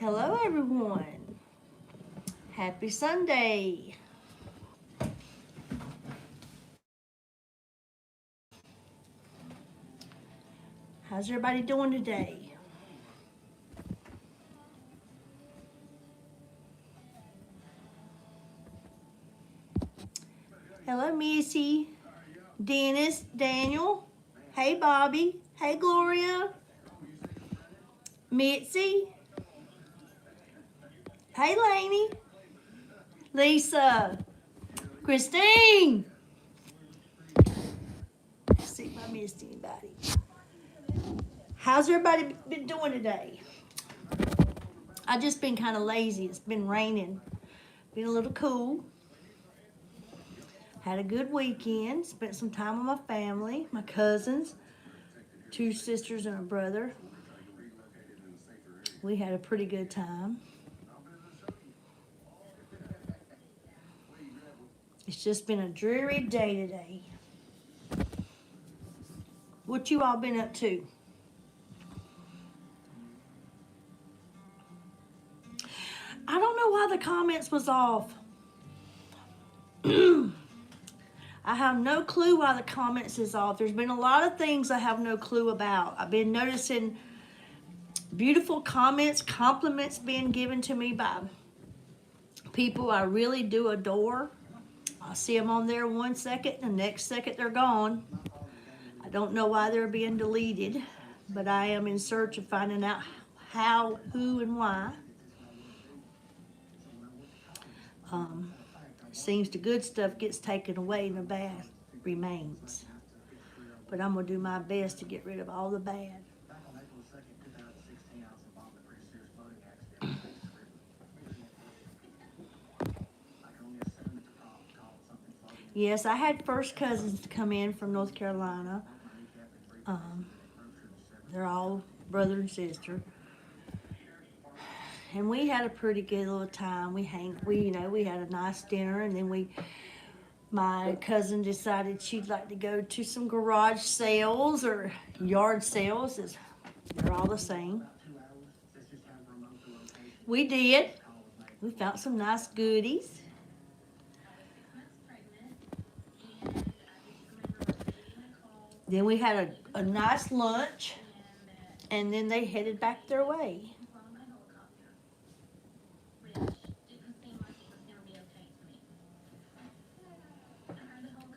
Hello, everyone. Happy Sunday. How's everybody doing today? Hello, Missy, Dennis, Daniel. Hey, Bobby. Hey, Gloria. Mitzi. Hey, Lainey. Lisa. Christine. Let's see if I missed anybody. How's everybody been doing today? I've just been kind of lazy. It's been raining. Been a little cool. Had a good weekend. Spent some time with my family, my cousins, 2 sisters and a brother. We had a pretty good time. It's just been a dreary day today. What you all been up to? I don't know why the comments was off. I have no clue why the comments is off. There's been a lot of things I have no clue about. I've been noticing beautiful comments, compliments being given to me by people I really do adore. I see them on there 1 second, and the next second they're gone. I don't know why they're being deleted, but I am in search of finding out how, who, and why. Seems the good stuff gets taken away and the bad remains. But I'm going to do my best to get rid of all the bad. Yes, I had first cousins come in from North Carolina. They're all brother and sister. And we had a pretty good little time. We had a nice dinner, and then my cousin decided she'd like to go to some garage sales or yard sales. They're all the same. We did. We found some nice goodies. Then we had a nice lunch, and then they headed back their way.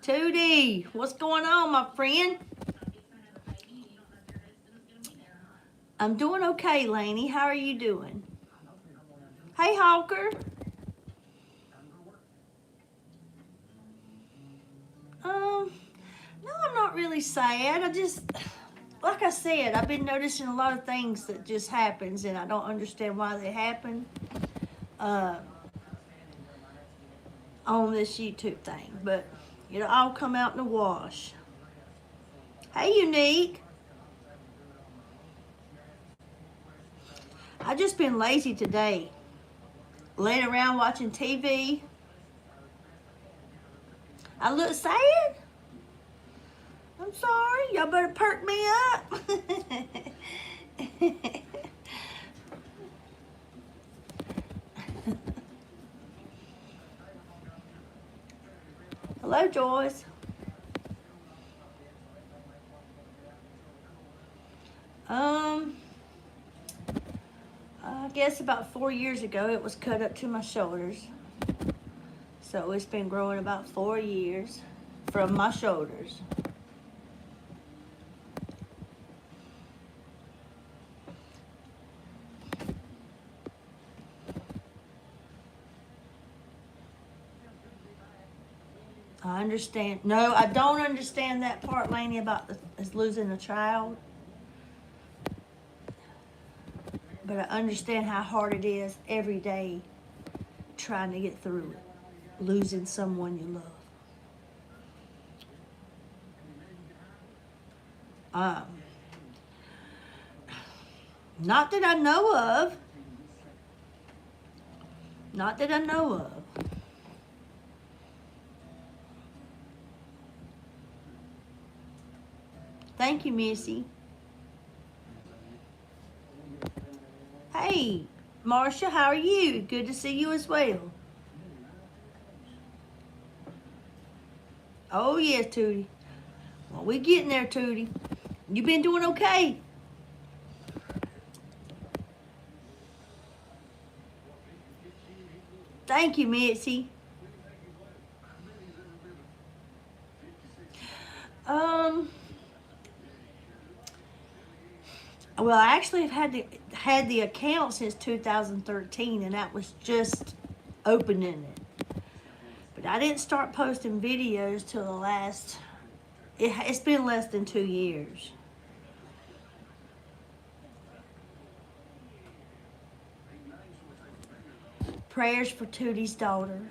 Tootie, what's going on, my friend? I'm doing okay, Lainey. How are you doing? Hey, Hawker. No, I'm not really sad. Like I said, I've been noticing a lot of things that just happens, and I don't understand why they happen on this YouTube thing. But it'll all come out in the wash. Hey, Unique. I just been lazy today. Laying around watching TV. I look sad? I'm sorry. Y'all better perk me up. Hello, Joyce. I guess about 4 years ago it was cut up to my shoulders. So it's been growing about 4 years from my shoulders. I understand. No, I don't understand that part, Lainey, about losing a child. But I understand how hard it is every day trying to get through it. Losing someone you love. Not that I know of. Not that I know of. Thank you, Missy. Hey, Marcia, how are you? Good to see you as well. Oh, yes, Tootie. Well, we're getting there, Tootie. You been doing okay? Thank you, Mitzi. Well, I actually have had the account since 2013, and that was just opening it. But I didn't start posting videos till the last. It's been less than 2 years. Prayers for Tootie's daughter.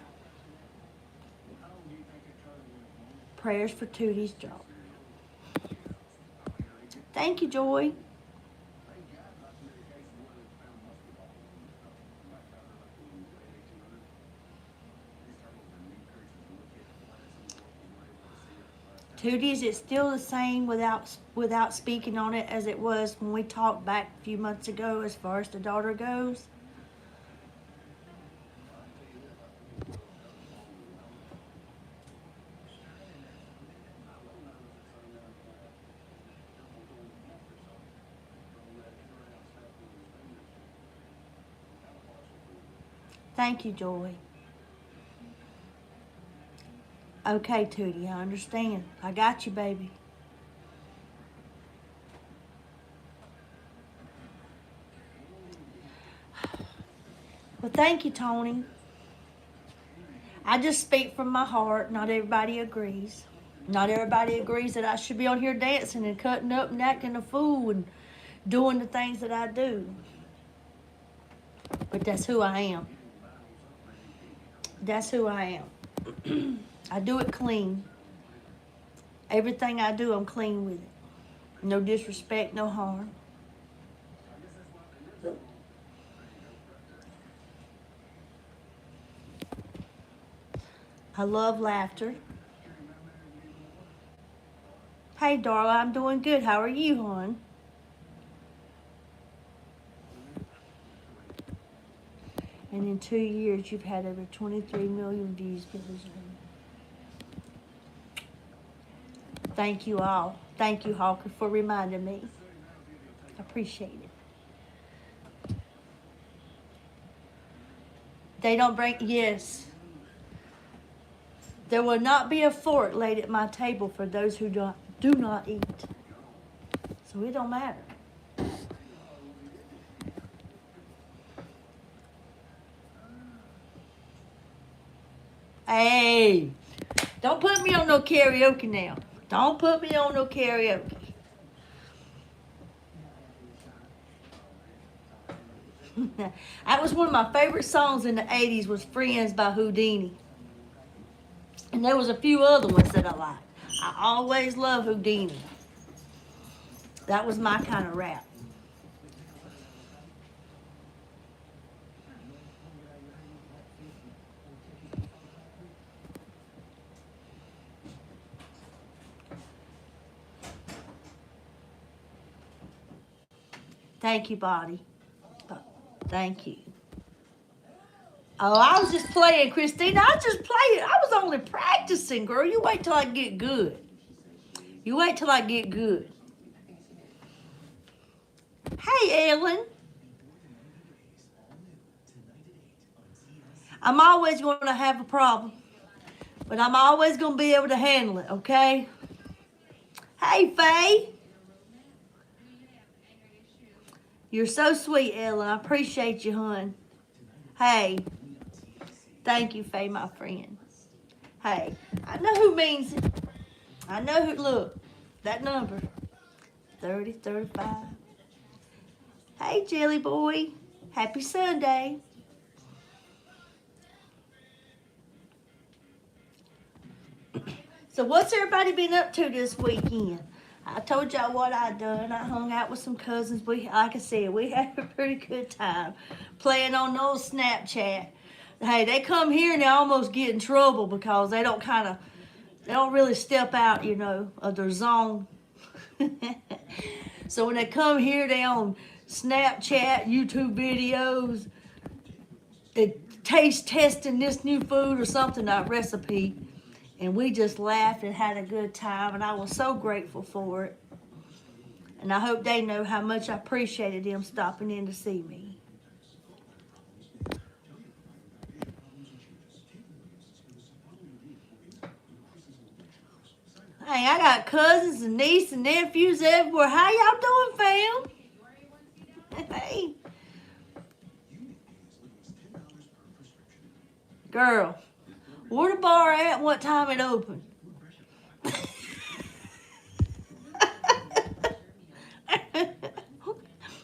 Prayers for Tootie's daughter. Thank you, Joy. Tootie, is it still the same without speaking on it as it was when we talked back a few months ago as far as the daughter goes? Thank you, Joy. Okay, Tootie, I understand. I got you, baby. Well, thank you, Tony. I just speak from my heart. Not everybody agrees. Not everybody agrees that I should be on here dancing and cutting up and acting a fool and doing the things that I do. But that's who I am. That's who I am. I do it clean. Everything I do, I'm clean with it. No disrespect, no harm. I love laughter. Hey, Darla, I'm doing good. How are you, hon? And in 2 years, you've had over 23 million views. Thank you all. Thank you, Hawker, for reminding me. I appreciate it. They don't bring, yes. There will not be a fork laid at my table for those who do not eat. So it don't matter. Hey, don't put me on no karaoke now. Don't put me on no karaoke. That was one of my favorite songs in the 80s was Friends by Houdini. And there was a few other ones that I liked. I always love Houdini. That was my kind of rap. Thank you, Bonnie. Thank you. Oh, I was just playing, Christina. I was just playing. I was only practicing, girl. You wait till I get good. You wait till I get good. Hey, Ellen. I'm always going to have a problem, but I'm always going to be able to handle it, okay? Hey, Faye. You're so sweet, Ellen. I appreciate you, hon. Hey. Thank you, Faye, my friend. Hey, I know who means it. I know who, look, that number, 3035. Hey, Jelly Boy. Happy Sunday. So what's everybody been up to this weekend? I told y'all what I done. I hung out with some cousins. Like I said, we had a pretty good time playing on old Snapchat. Hey, they come here and they almost get in trouble because they don't really step out, of their zone. So when they come here, they on Snapchat, YouTube videos, they taste testing this new food or something, a recipe. And we just laughed and had a good time, and I was so grateful for it. And I hope they know how much I appreciated them stopping in to see me. Hey, I got cousins and nieces and nephews everywhere. How y'all doing, fam? Hey. Girl, where the bar at? What time it open?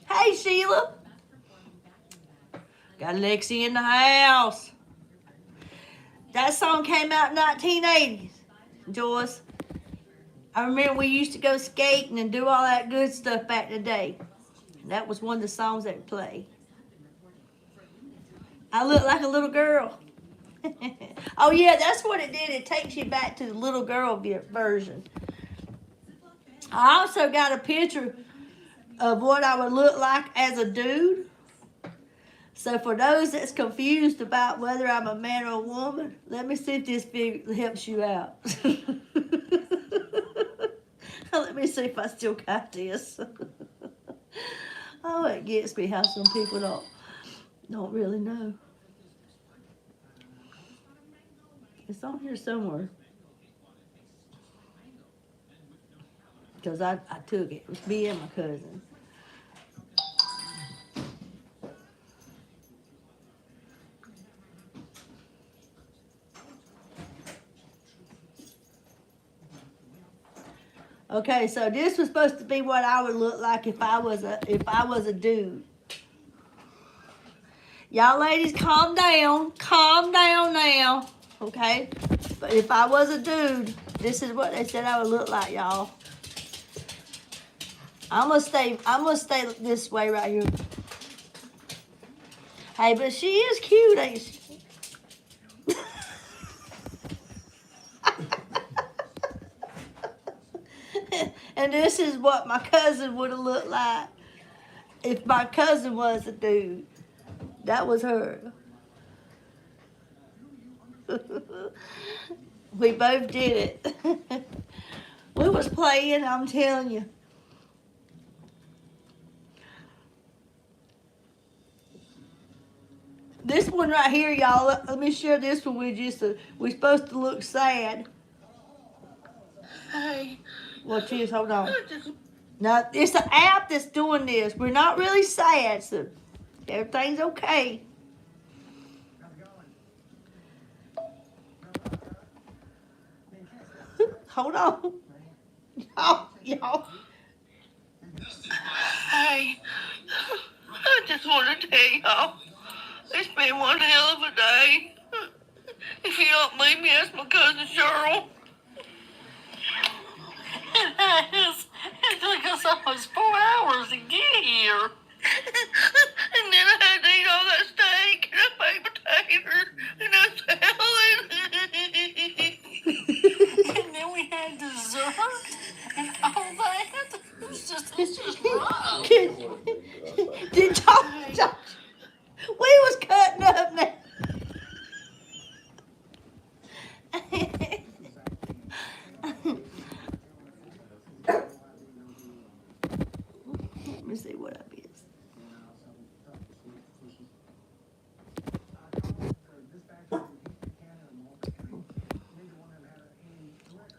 Hey, Sheila. Got Lexi in the house. That song came out in 1980s, Joyce. I remember we used to go skating and do all that good stuff back in the day. That was one of the songs that would play. I look like a little girl. Oh, yeah, that's what it did. It takes you back to the little girl version. I also got a picture of what I would look like as a dude. So for those that's confused about whether I'm a man or a woman, let me see if this helps you out. Let me see if I still got this. Oh, it gets me how some people don't really know. It's on here somewhere. Because I took it. It was me and my cousin. Okay, so this was supposed to be what I would look like if I was a dude. Y'all ladies, calm down. Calm down now. Okay? But if I was a dude, this is what they said I would look like, y'all. I'm gonna stay this way right here. Hey, but she is cute, ain't she? And this is what my cousin would have looked like if my cousin was a dude. That was her. We both did it. We was playing, I'm telling you. This one right here, y'all, let me share this one with you. So we're supposed to look sad. Hey. Watch this, hold on. Now, it's an app that's doing this. We're not really sad, so everything's okay. Hold on. Y'all. Hey. I just want to tell y'all, it's been one hell of a day. If you don't believe me, ask my cousin Cheryl. It took us almost 4 hours to get here. And then I had to eat all that steak and baked potatoes and that salad. And then we had dessert and all that. It's just rough.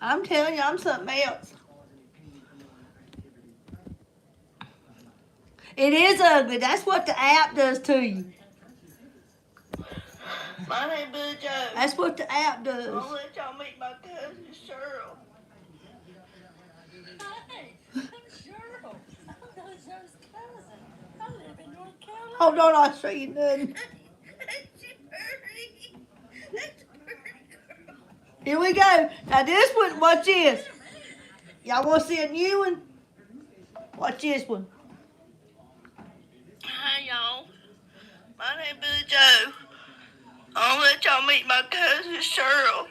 I'm telling you, I'm something else. It is ugly. That's what the app does to you. My name Billy Joe. That's what the app does. I'll let y'all meet my cousin Cheryl. Hi, I'm Cheryl. I'm Billy Joe's cousin. I live in North Carolina. Hold on, I'll show you nothing. She's pretty. That's a pretty girl. Here we go. Now this one, watch this. Y'all want to see a new one? Watch this one. Hi, y'all. My name Billy Joe. I'll let y'all meet my cousin Cheryl.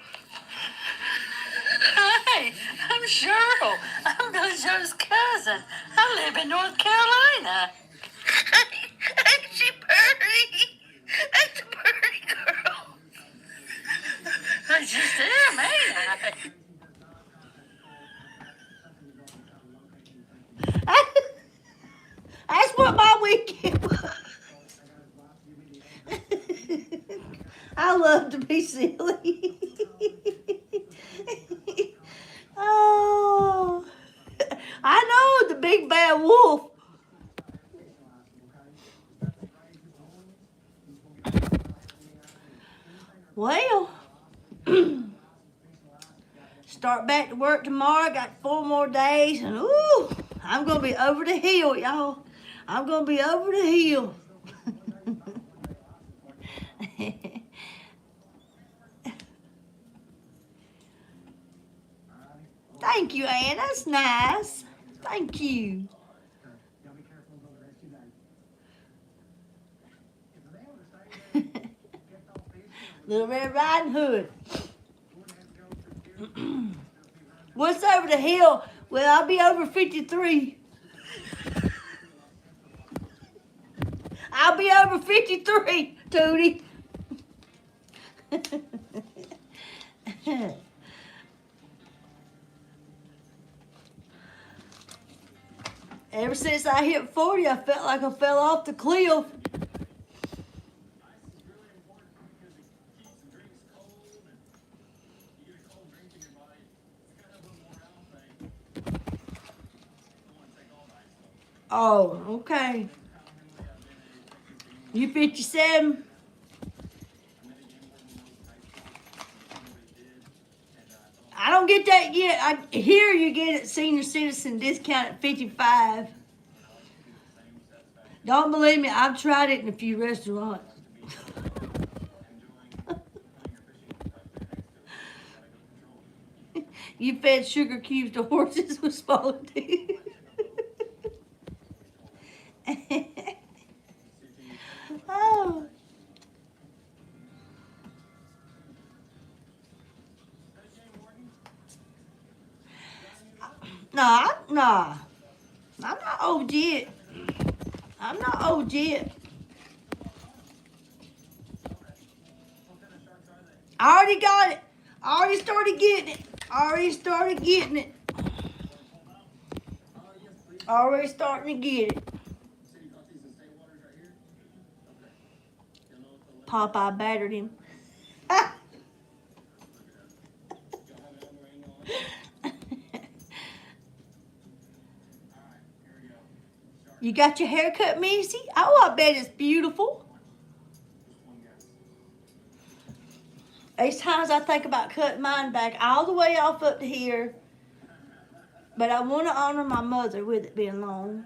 Hi, I'm Cheryl. I'm Billy Joe's cousin. I live in North Carolina. Ain't she pretty? That's a pretty girl. I just am, ain't I? That's what my weekend was. I love to be silly. Oh, I know the big bad wolf. Well, start back to work tomorrow. Got 4 more days, and ooh, I'm gonna be over the hill, y'all. I'm gonna be over the hill. Thank you, Ann. That's nice. Thank you. Little Red Riding Hood. What's over the hill? Well, I'll be over 53. I'll be over 53, Tootie. Ever since I hit 40, I felt like I fell off the cliff. Oh, okay. You 57? I don't get that yet. Here you get a senior citizen discount at 55. Don't believe me, I've tried it in a few restaurants. You fed sugar cubes to horses with smaller teeth. Oh. No, no. I'm not old yet. I'm not old yet. I already got it. I already started getting it. Already starting to get it. Popeye battered him. You got your hair cut, Missy? Oh, I bet it's beautiful. There's times I think about cutting mine back all the way off up to here. But I want to honor my mother with it being long.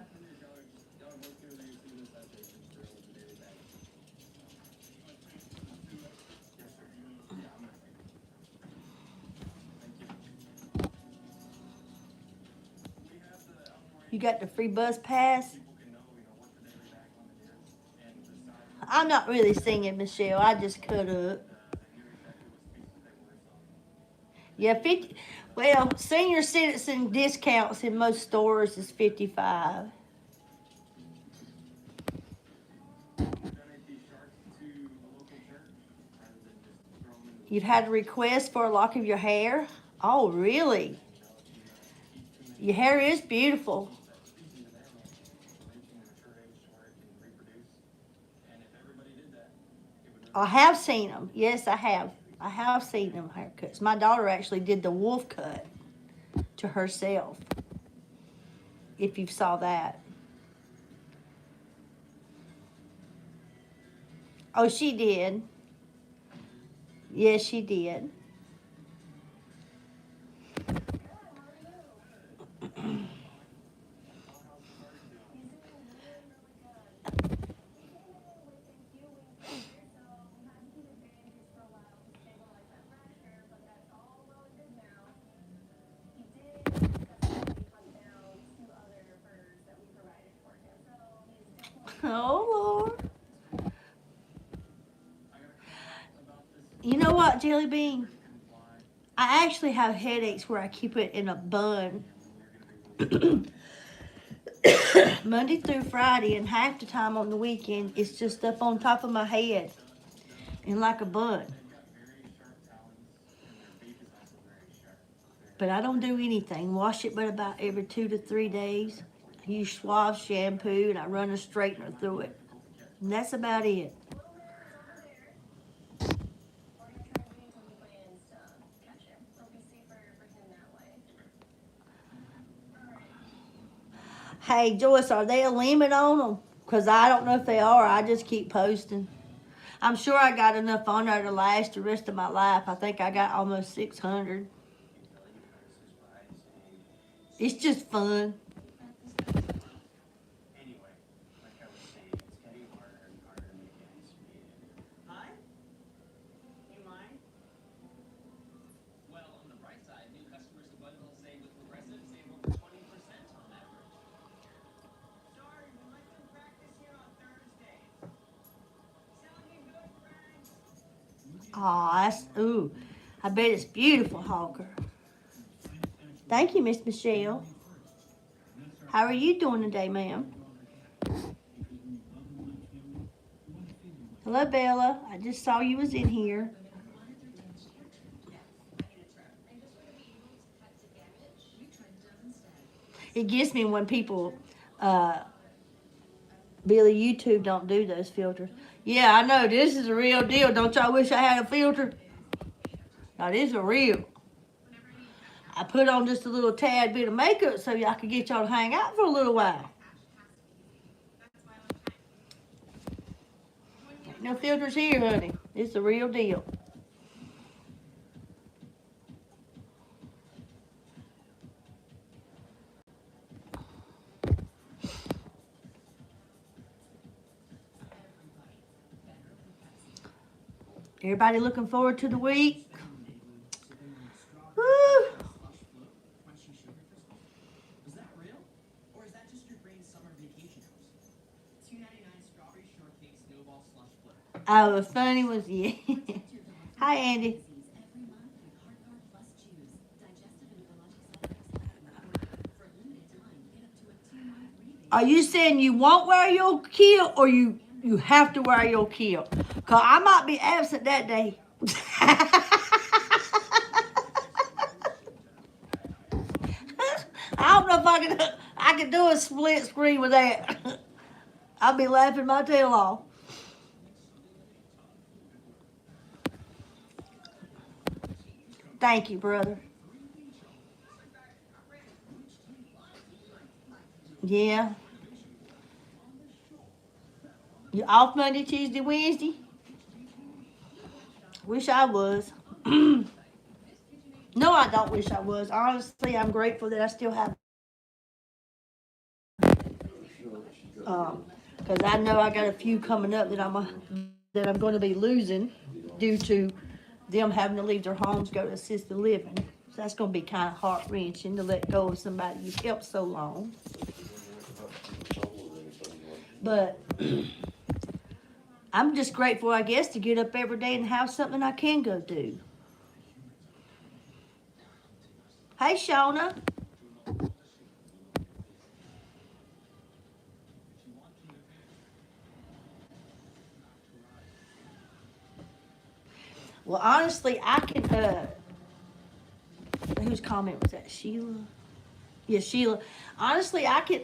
You got the free bus pass? I'm not really singing, Michelle. I just cut up. Yeah, 50. Well, senior citizen discounts in most stores is 55. You've had a request for a lock of your hair? Oh, really? Your hair is beautiful. I have seen them. Yes, I have. I have seen them haircuts. My daughter actually did the wolf cut. to herself. If you saw that. Oh, she did. Yes, she did. Oh, Lord. You know what, Jelly Bean? I actually have headaches where I keep it in a bun. Monday through Friday, and half the time on the weekend, it's just up on top of my head and like a bun. But I don't do anything. Wash it but about every 2 to 3 days. I use Suave shampoo and I run a straightener through it. And that's about it. Hey, Joyce, are they a limit on them? Because I don't know if they are. I just keep posting. I'm sure I got enough on there to last the rest of my life. I think I got almost 600. It's just fun. Aw, that's, ooh, I bet it's beautiful, Hawker. Thank you, Miss Michelle. How are you doing today, ma'am? Hello, Bella. I just saw you was in here. It gets me when people, Billy, YouTube don't do those filters. Yeah, I know. This is a real deal. Don't y'all wish I had a filter? Now, this is real. I put on just a little tad bit of makeup so y'all could get y'all to hang out for a little while. No filters here, honey. It's a real deal. Everybody looking forward to the week? Woo! Oh, the funny was, yeah. Hi, Andy. Are you saying you won't wear your kilt or you have to wear your kilt? Because I might be absent that day. I don't know if I can do a split screen with that. I'll be laughing my tail off. Thank you, brother. Yeah. You off Monday, Tuesday, Wednesday? Wish I was. No, I don't wish I was. Honestly, I'm grateful that I still have. Because I know I got a few coming up that I'm going to be losing due to them having to leave their homes, go to assisted living. So that's going to be kind of heart wrenching to let go of somebody you've helped so long. But I'm just grateful, I guess, to get up every day and have something I can go do. Hey, Shona. Well, honestly, I can, whose comment was that? Sheila? Yeah, Sheila. Honestly, I can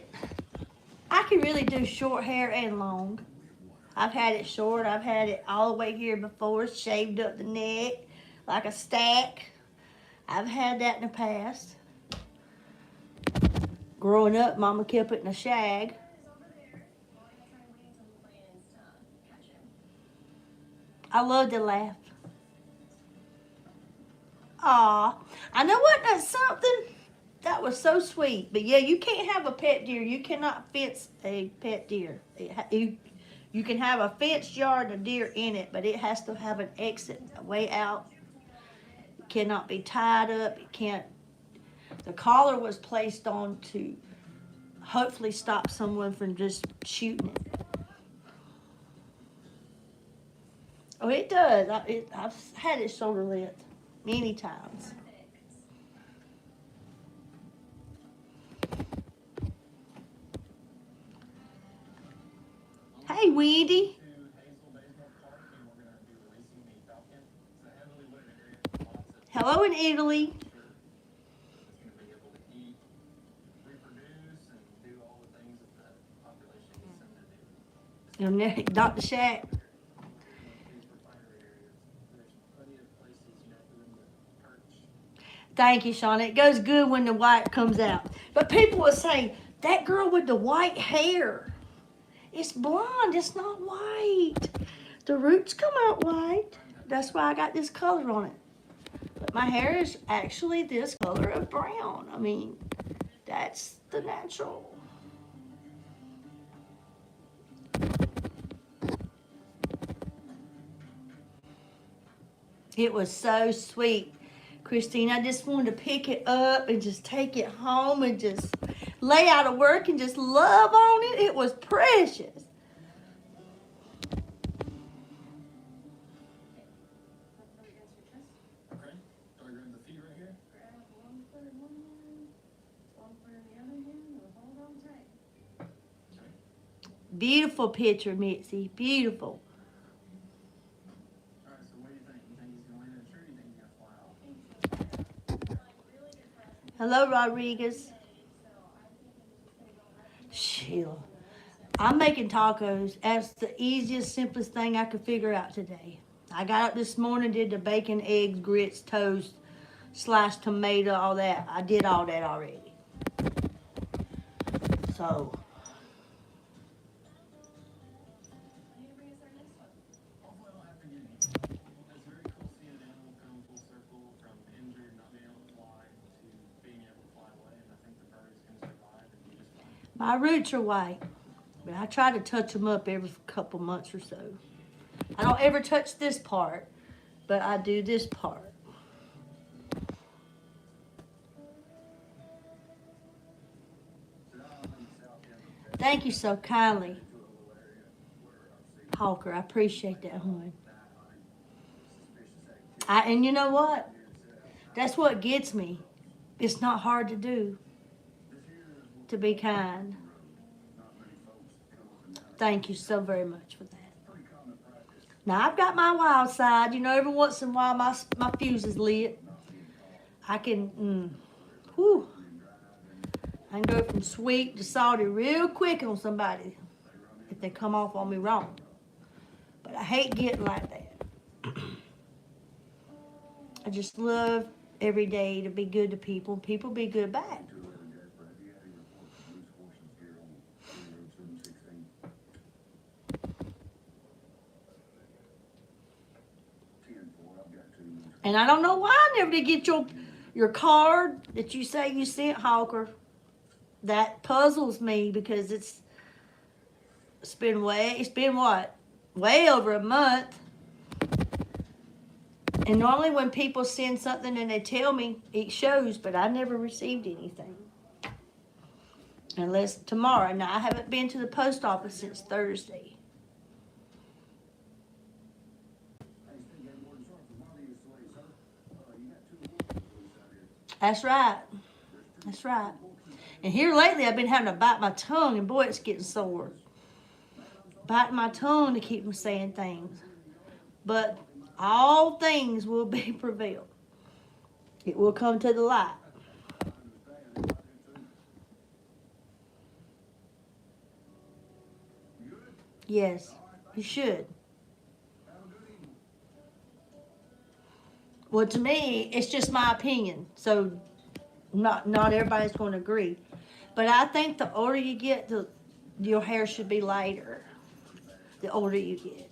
really do short hair and long. I've had it short. I've had it all the way here before, shaved up the neck like a stack. I've had that in the past. Growing up, Mama kept it in a shag. I love to laugh. Aw, I know what, that's something. That was so sweet. But yeah, you can't have a pet deer. You cannot fence a pet deer. You can have a fenced yard and a deer in it, but it has to have an exit, a way out. It cannot be tied up. It can't. The collar was placed on to hopefully stop someone from just shooting it. Oh, it does. I've had it shoulder lit many times. Hey, Weedy. Hello in Italy. Dr. Shack. Thank you, Shauna. It goes good when the white comes out. But people will say, that girl with the white hair, it's blonde, it's not white. The roots come out white. That's why I got this color on it. But my hair is actually this color of brown. I mean, that's the natural. It was so sweet, Christine. I just wanted to pick it up and just take it home and just lay out of work and just love on it. It was precious. Beautiful picture, Mitzi. Beautiful. All right, so what do you think? You think he's going to land in a tree? You think he's going to fly off? Hello, Rodriguez. Sheila. I'm making tacos. That's the easiest, simplest thing I could figure out today. I got up this morning, did the bacon, eggs, grits, toast, sliced tomato, all that. I did all that already. So... My roots are white, but I try to touch them up every couple months or so. I don't ever touch this part, but I do this part. Thank you so kindly, Hawker. I appreciate that, hon. And you know what? That's what gets me. It's not hard to do. To be kind. Thank you so very much for that. Now, I've got my wild side. You know, every once in a while my fuse is lit. I can, I can go from sweet to salty real quick on somebody if they come off on me wrong. But I hate getting like that. I just love every day to be good to people. People be good back. And I don't know why I never did get your card that you say you sent, Hawker. That puzzles me because it's been what? Way over a month. And normally when people send something and they tell me, it shows, but I never received anything. Unless tomorrow. Now, I haven't been to the post office since Thursday. That's right. That's right. And here lately, I've been having to bite my tongue, and boy, it's getting sore. Biting my tongue to keep from saying things. But all things will be prevailed. It will come to the light. Yes, you should. Well, to me, it's just my opinion. So not everybody's going to agree. But I think the older you get, your hair should be lighter. The older you get.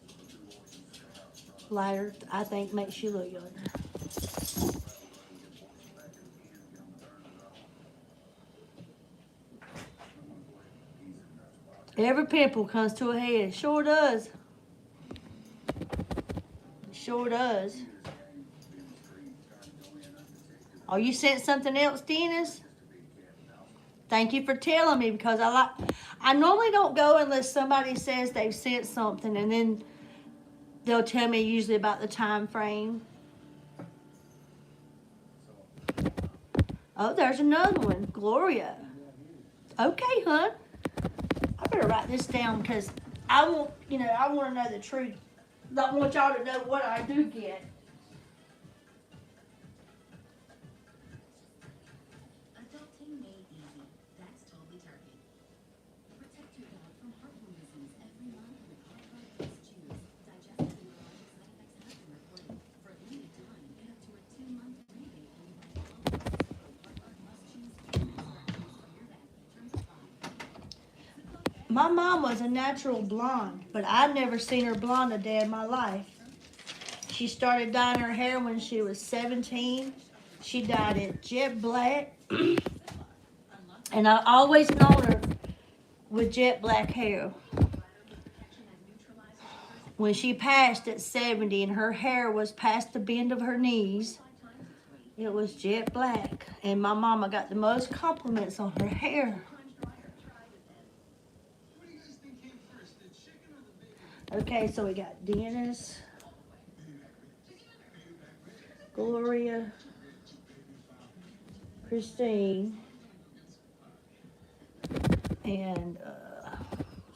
Lighter, I think, makes you look younger. Every pimple comes to a head. Sure does. Sure does. Oh, you sent something else, Dennis? Thank you for telling me, because I normally don't go unless somebody says they've sent something, and then they'll tell me usually about the time frame. Oh, there's another one. Gloria. Okay, hon. I better write this down because I want to know the truth. I want y'all to know what I do get. Adulting made easy. That's totally Turkey. Protect your dog from heartworm disease every month with cornbread plus chews. Digestive and neurologic side effects have been reported. For a limited time, get up to a 2-month rebate when you buy cornbread plus chews. Instructions, hear that. Terms apply. My mom was a natural blonde, but I'd never seen her blonde a day in my life. She started dyeing her hair when she was 17. She dyed it jet black. And I always known her with jet black hair. When she passed at 70 and her hair was past the bend of her knees, it was jet black. And my mama got the most compliments on her hair. Okay, so we got Dennis, Gloria, Christine, and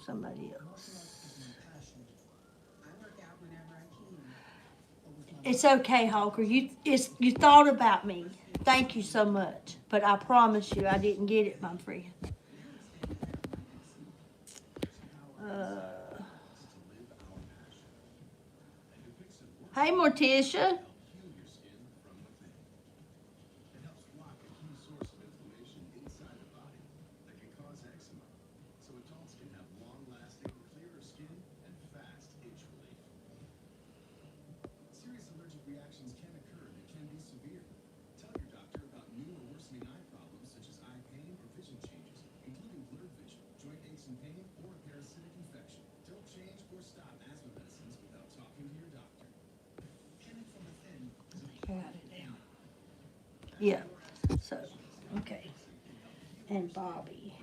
somebody else. It's okay, Hawker. You thought about me. Thank you so much. But I promise you, I didn't get it, my friend. Hey, Morticia. Yeah, so, okay. And Bobby.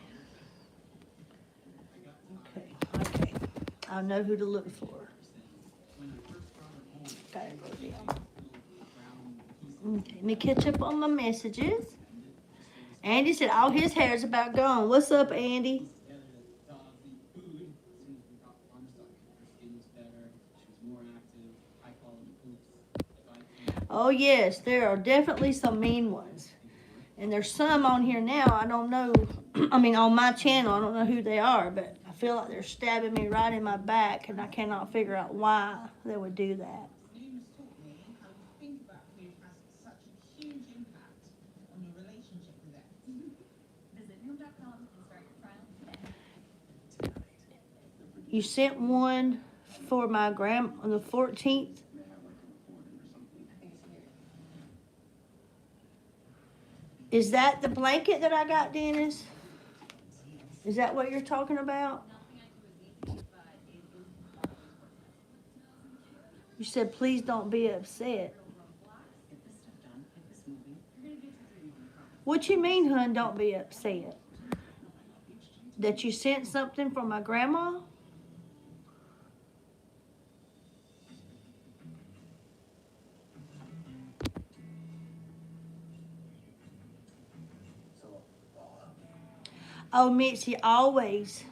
Okay. I know who to look for. Gotta go down. Okay, let me catch up on my messages. Andy said all his hair is about gone. What's up, Andy? Oh yes, there are definitely some mean ones. And there's some on here now, I don't know, I mean on my channel, I don't know who they are, but I feel like they're stabbing me right in my back and I cannot figure out why they would do that. You sent one for my on the 14th. Is that the blanket that I got, Dennis? Is that what you're talking about? You said, please don't be upset. What you mean, hun, don't be upset? That you sent something from my grandma? Oh, Mitzi, always.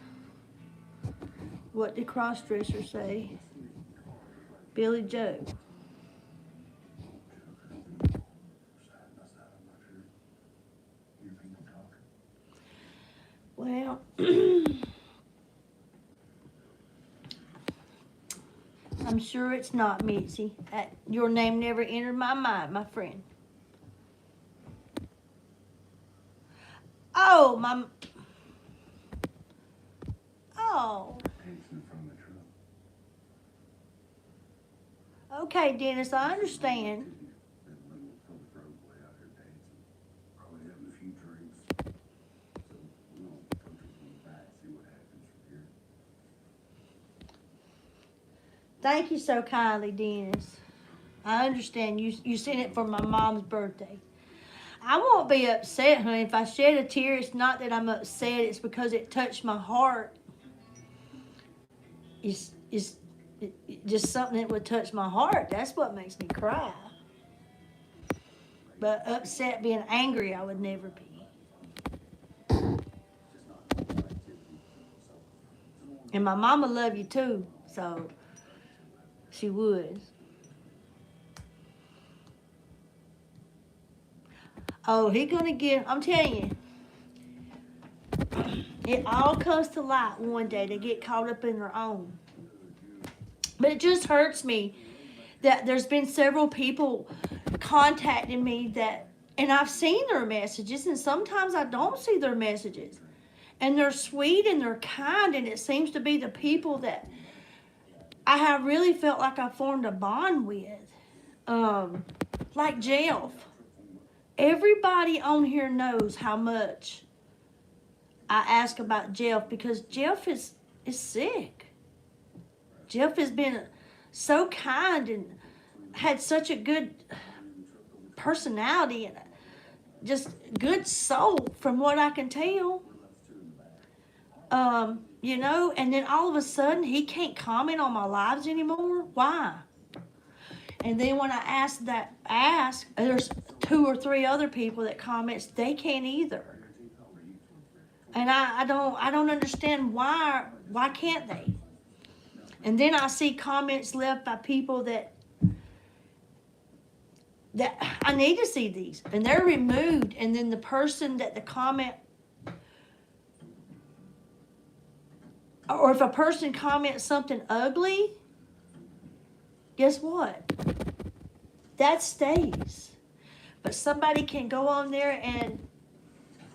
What did Crossdresser say? Billy Joe. Well, I'm sure it's not, Mitzi. Your name never entered my mind, my friend. Oh, Oh. Dancing from the truck. Okay, Dennis, I understand. That little folk way out here dancing. Probably having a few drinks. So we're gonna approach it from the back, see what happens from here. Thank you so kindly, Dennis. I understand you sent it for my mom's birthday. I won't be upset, honey. If I shed a tear, it's not that I'm upset. It's because it touched my heart. It's just something that would touch my heart. That's what makes me cry. But upset, being angry, I would never be. And my mama love you too, so she would. Oh, he gonna get, I'm telling you, it all comes to light one day. They get caught up in their own. But it just hurts me that there's been several people contacting me that, and I've seen their messages, and sometimes I don't see their messages. And they're sweet and they're kind, and it seems to be the people that I have really felt like I formed a bond with. Like Jeff. Everybody on here knows how much I ask about Jeff because Jeff is sick. Jeff has been so kind and had such a good personality and just good soul from what I can tell. You know, and then all of a sudden he can't comment on my lives anymore. Why? And then when I ask, there's 2 or 3 other people that comments, they can't either. And I don't understand why can't they? And then I see comments left by people that I need to see these, and they're removed, and then the person that the comment, or if a person comments something ugly, guess what? That stays. But somebody can go on there and,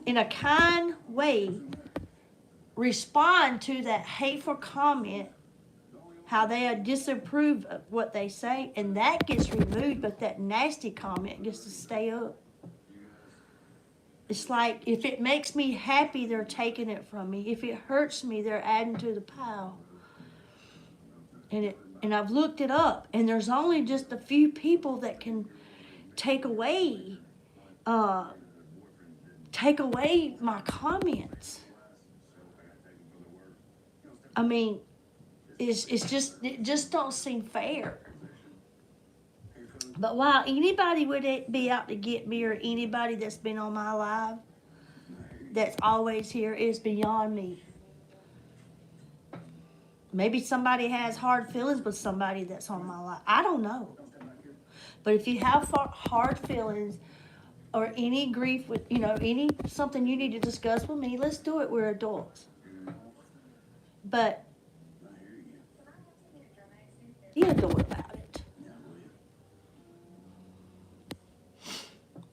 in a kind way, respond to that hateful comment, how they disapprove of what they say, and that gets removed, but that nasty comment gets to stay up. It's like, if it makes me happy, they're taking it from me. If it hurts me, they're adding to the pile. And I've looked it up, and there's only just a few people that can take away my comments. I mean, it just don't seem fair. But while anybody would be out to get me, or anybody that's been on my live that's always here, is beyond me. Maybe somebody has hard feelings with somebody that's on my life. I don't know. But if you have hard feelings or any grief with, any something you need to discuss with me, let's do it. We're adults. But be adult about it.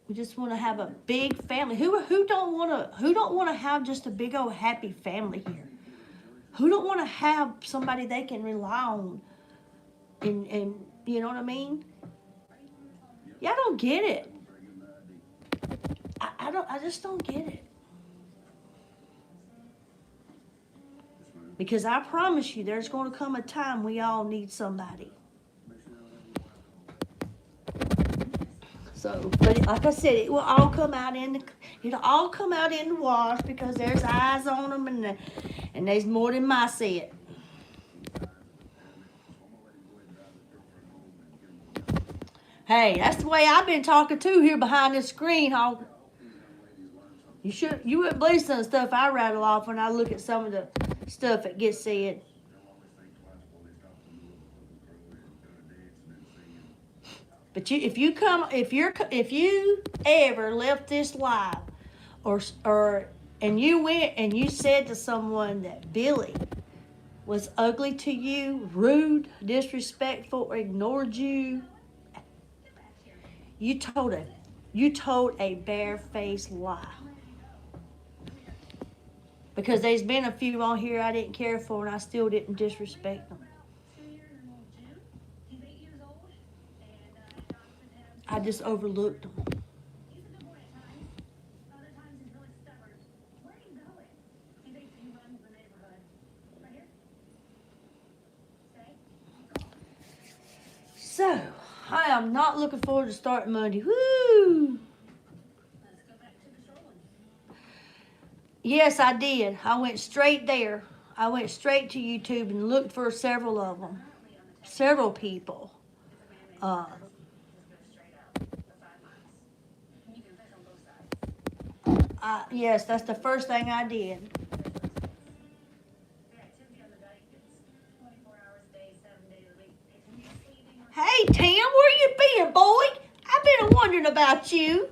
We just want to have a big family. Who don't want to have just a big old happy family here? Who don't want to have somebody they can rely on, and you know what I mean? Yeah, I don't get it. I just don't get it. Because I promise you, there's going to come a time we all need somebody. So, but like I said, it will all come out it'll all come out in the wash, because there's eyes on them, and there's more than my set. Hey, that's the way I've been talking too here behind this screen, Hog. You wouldn't believe some of the stuff I rattle off when I look at some of the stuff that gets said. But if you ever left this live, and you went and you said to someone that Billy was ugly to you, rude, disrespectful, or ignored you, you told a barefaced lie. Because there's been a few on here I didn't care for, and I still didn't disrespect them. 2 years in old June. He's 8 years old, and adopted him. I just overlooked them. He's a good boy at times. Other times he's really stubborn. Where are you going? He thinks he runs the neighborhood. Right here. Stay. So, I am not looking forward to starting Monday. Woo! Let's go back to the strolling. Yes, I did. I went straight there. I went straight to YouTube and looked for several of them. Several people. Just go straight up for 5 miles. You can fish on both sides. Yes, that's the first thing I did. The activity on the dike is 24 hours a day, 7 days a week. If you're sleeping or Hey, Tim, where you been, boy? I've been wondering about you.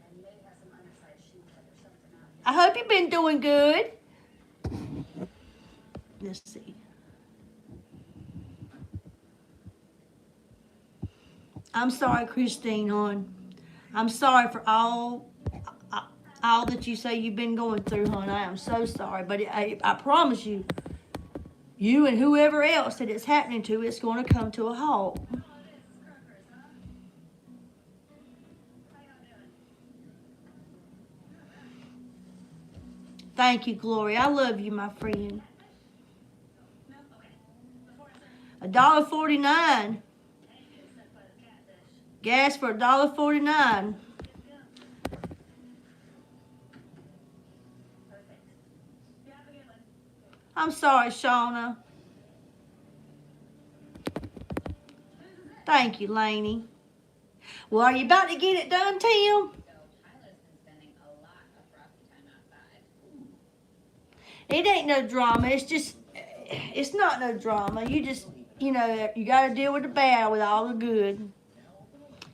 and you may have some undersized shoes, but there's something out here. I hope you've been doing good. Let's see. I'm sorry, Christine, hon. I'm sorry for all that you say you've been going through, hon. I am so sorry. But I promise you, you and whoever else that it's happening to, it's going to come to a halt. Oh, this is Crookers, huh? How y'all doing? Thank you, Glory. I love you, my friend. No? Okay. Before I start, $1.49. hey, you get stuck by the catfish. Gas for $1.49. Perfect. You have a good one. I'm sorry, Shauna. Thank you, Lainey. Well, are you about to get it done, Tim? So Tyler's been spending a lot of Rocky time outside. It ain't no drama. It's not no drama. You just, you got to deal with the bad with all the good.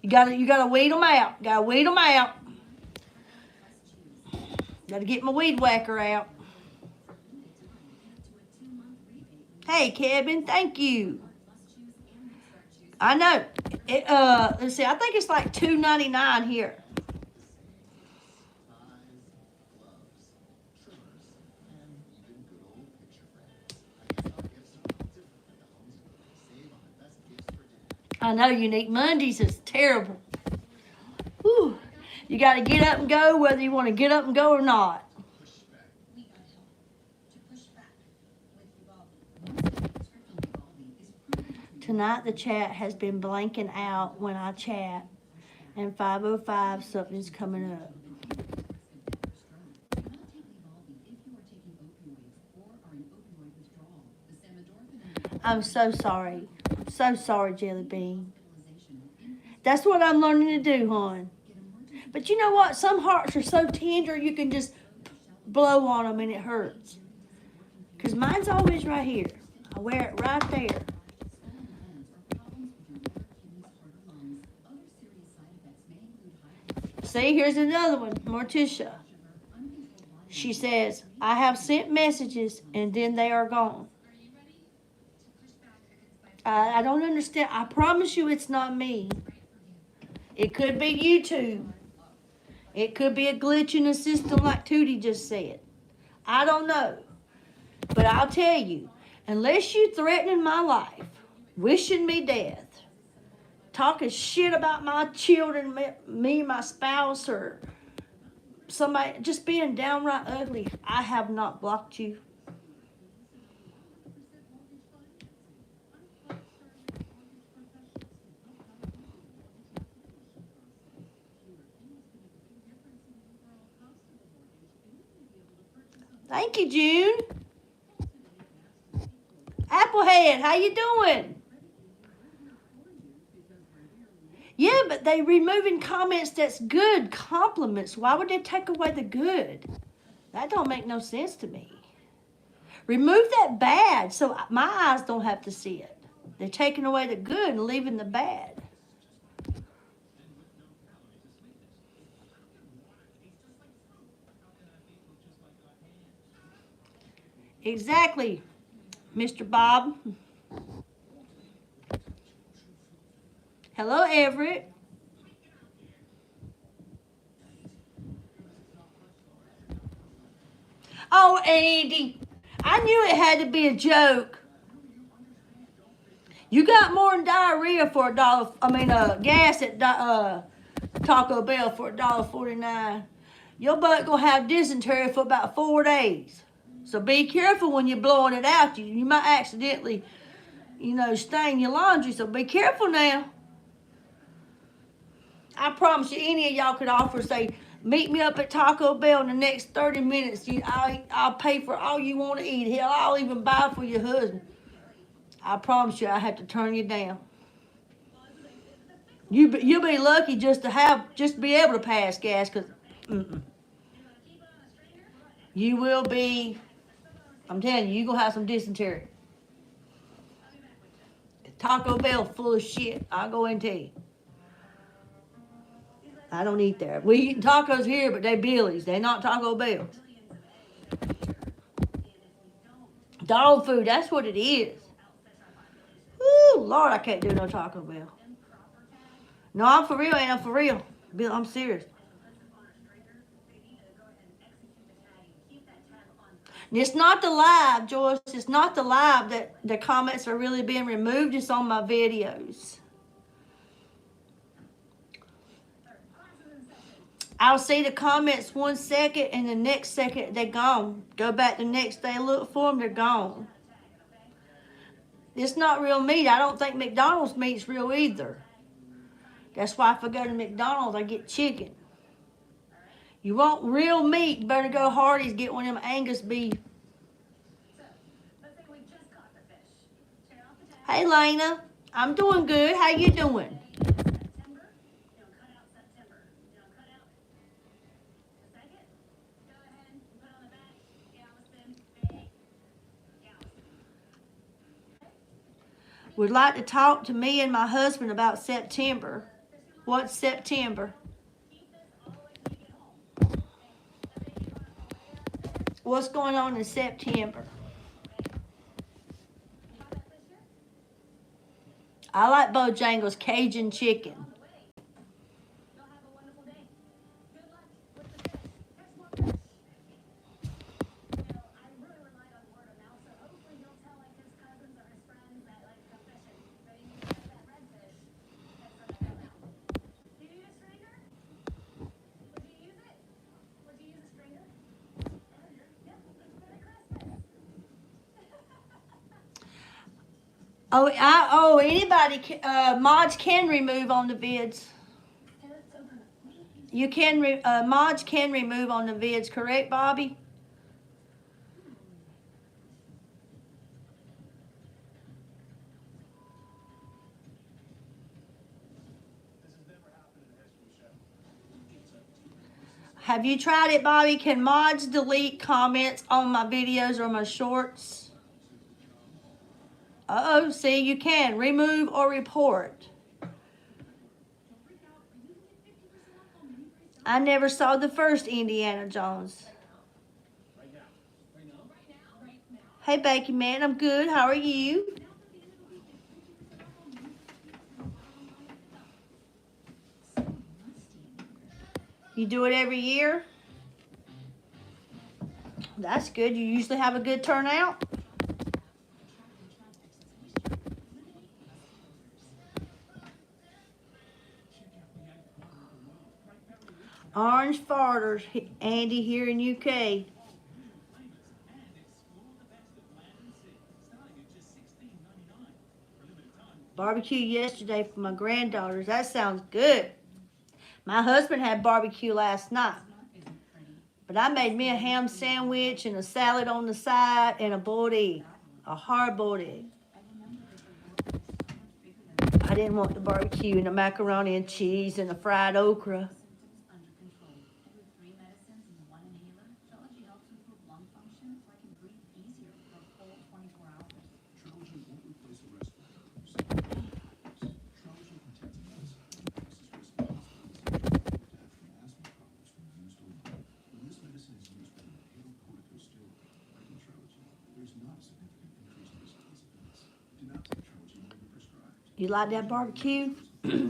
You gotta weed them out. Gotta weed them out. Gotta get my weed whacker out. Hey, Kevin, thank you. I know. Let's see. I think it's like $2.99 here. I know Unique Mondays is terrible. Whew. You got to get up and go whether you want to get up and go or not. We got help to push back with Uvalde. Once the script on Uvalde is proven to Tonight the chat has been blanking out when I chat. And 5:05 something's coming up. Do not take Uvalde if you are taking opioids or are in opioid withdrawal. The samidorphan and I'm so sorry. I'm so sorry, Jelly Bean. hospitalization will increase That's what I'm learning to do, hon. But you know what? Some hearts are so tender you can just blow on them and it hurts. Because mine's always right here. I wear it right there. swollen bones or problems with your liver, kidneys, heart, or lungs. Other serious side effects may include high blood pressure, See, here's another one. Morticia. sugar, uncontrolled body She says, I have sent messages and then they are gone. I don't understand. I promise you it's not me. It could be YouTube. It could be a glitch in the system like Tootie just said. I don't know. But I'll tell you, unless you threatening my life, wishing me death, talking shit about my children, me, my spouse, or somebody, just being downright ugly, I have not blocked you. Thank you, June. Applehead, how you doing? Yeah, but they removing comments that's good, compliments. Why would they take away the good? That don't make no sense to me. Remove that bad so my eyes don't have to see it. They're taking away the good and leaving the bad. Exactly, Mr. Bob. Hello, Everett. Oh, Andy, I knew it had to be a joke. You got more than diarrhea for gas at Taco Bell for $1.49. Your butt gonna have dysentery for about 4 days. So be careful when you're blowing it out. You might accidentally, stain your laundry. So be careful now. I promise you, any of y'all could offer, say, meet me up at Taco Bell in the next 30 minutes. I'll pay for all you want to eat. Hell, I'll even buy for your husband. I promise you, I have to turn you down. You'll be lucky just to be able to pass gas, cause you will be. I'm telling you, you're gonna have some dysentery. Taco Bell full of shit. I'll go and tell you. I don't eat there. We eat tacos here, but they Billy's. They're not Taco Bell. Dog food, that's what it is. Woo, Lord, I can't do no Taco Bell. No, I'm for real, ain't I for real? Bill, I'm serious. And it's not the live, Joyce. It's not the live that the comments are really being removed. It's on my videos. I'll see the comments 1 second, and the next second they're gone. Go back the next day, look for them, they're gone. It's not real meat. I don't think McDonald's meat's real either. That's why if I go to McDonald's, I get chicken. You want real meat, you better go Hardee's, get one of them Angus beef. Hey, Lena. I'm doing good. How you doing? Would like to talk to me and my husband about September. What's September? What's going on in September? I like Bojangles Cajun chicken. Anybody, mods can remove on the vids. You can, mods can remove on the vids, correct, Bobby? Have you tried it, Bobby? Can mods delete comments on my videos or my shorts? Uh-oh, see, you can. Remove or report. I never saw the first Indiana Jones. Hey, Becky, man, I'm good. How are you? You do it every year? That's good. You usually have a good turnout? Orange farters, Andy, here in UK. Barbecue yesterday for my granddaughters. That sounds good. My husband had barbecue last night. But I made me a ham sandwich and a salad on the side and a boiled egg. A hard-boiled egg. I didn't want the barbecue and the macaroni and cheese and the fried okra. You like that barbecue?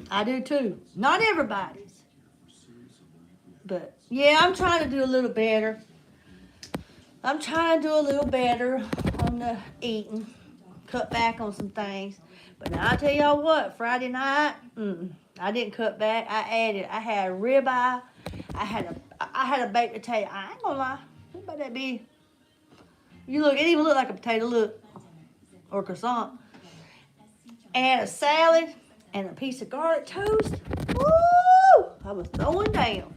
I do too. Not everybody's. But yeah, I'm trying to do a little better. I'm trying to do a little better on the eating, cut back on some things. But now I tell y'all what, Friday night, I didn't cut back. I added. I had a ribeye. I had a baked potato. I ain't gonna lie. What about that be? You look. It even looked like a potato. Look, or croissant. And a salad and a piece of garlic toast. Woo! I was throwing down.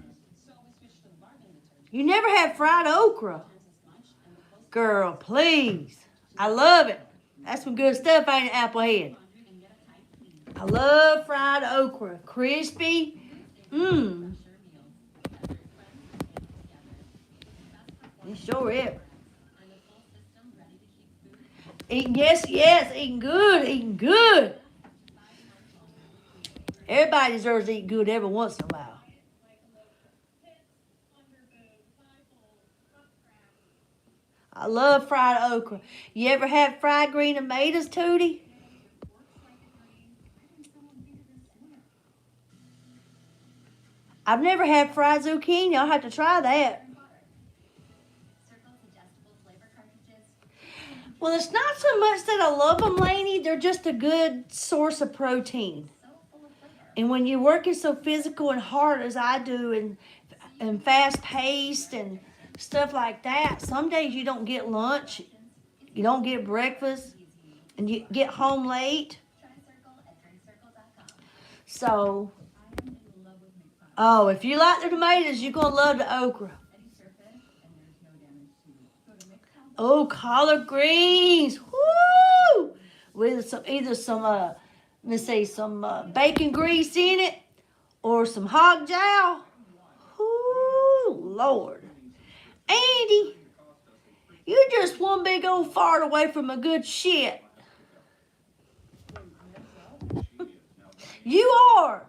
You never had fried okra. Girl, please. I love it. That's some good stuff, ain't it, Applehead? I love fried okra. Crispy. It sure is. Eating, yes, eating good. Everybody deserves to eat good every once in a while. I love fried okra. You ever had fried green tomatoes, Tootie? I've never had fried zucchini. I'll have to try that. Well, it's not so much that I love them, Lainey. They're just a good source of protein. And when you're working so physical and hard as I do and fast-paced and stuff like that, some days you don't get lunch, you don't get breakfast, and you get home late. So, if you like the tomatoes, you're going to love the okra. Oh, collard greens. Woo! With either some bacon grease in it or some hog jowl. Woo, Lord. Andy, you're just one big old fart away from a good shit. You are.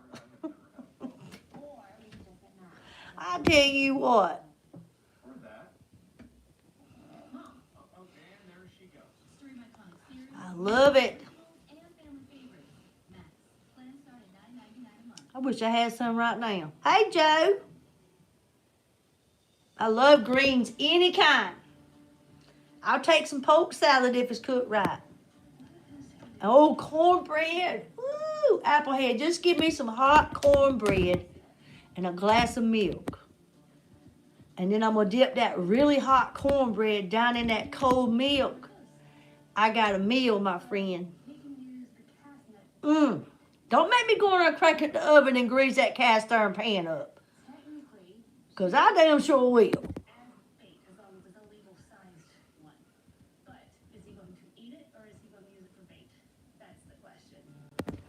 I tell you what. I love it. I wish I had some right now. Hey, Joe. I love greens, any kind. I'll take some poke salad if it's cooked right. Oh, cornbread. Woo, Applehead. Just give me some hot cornbread and a glass of milk. And then I'm going to dip that really hot cornbread down in that cold milk. I got a meal, my friend. Don't make me go in there and crank it in the oven and grease that cast iron pan up. Because I damn sure will.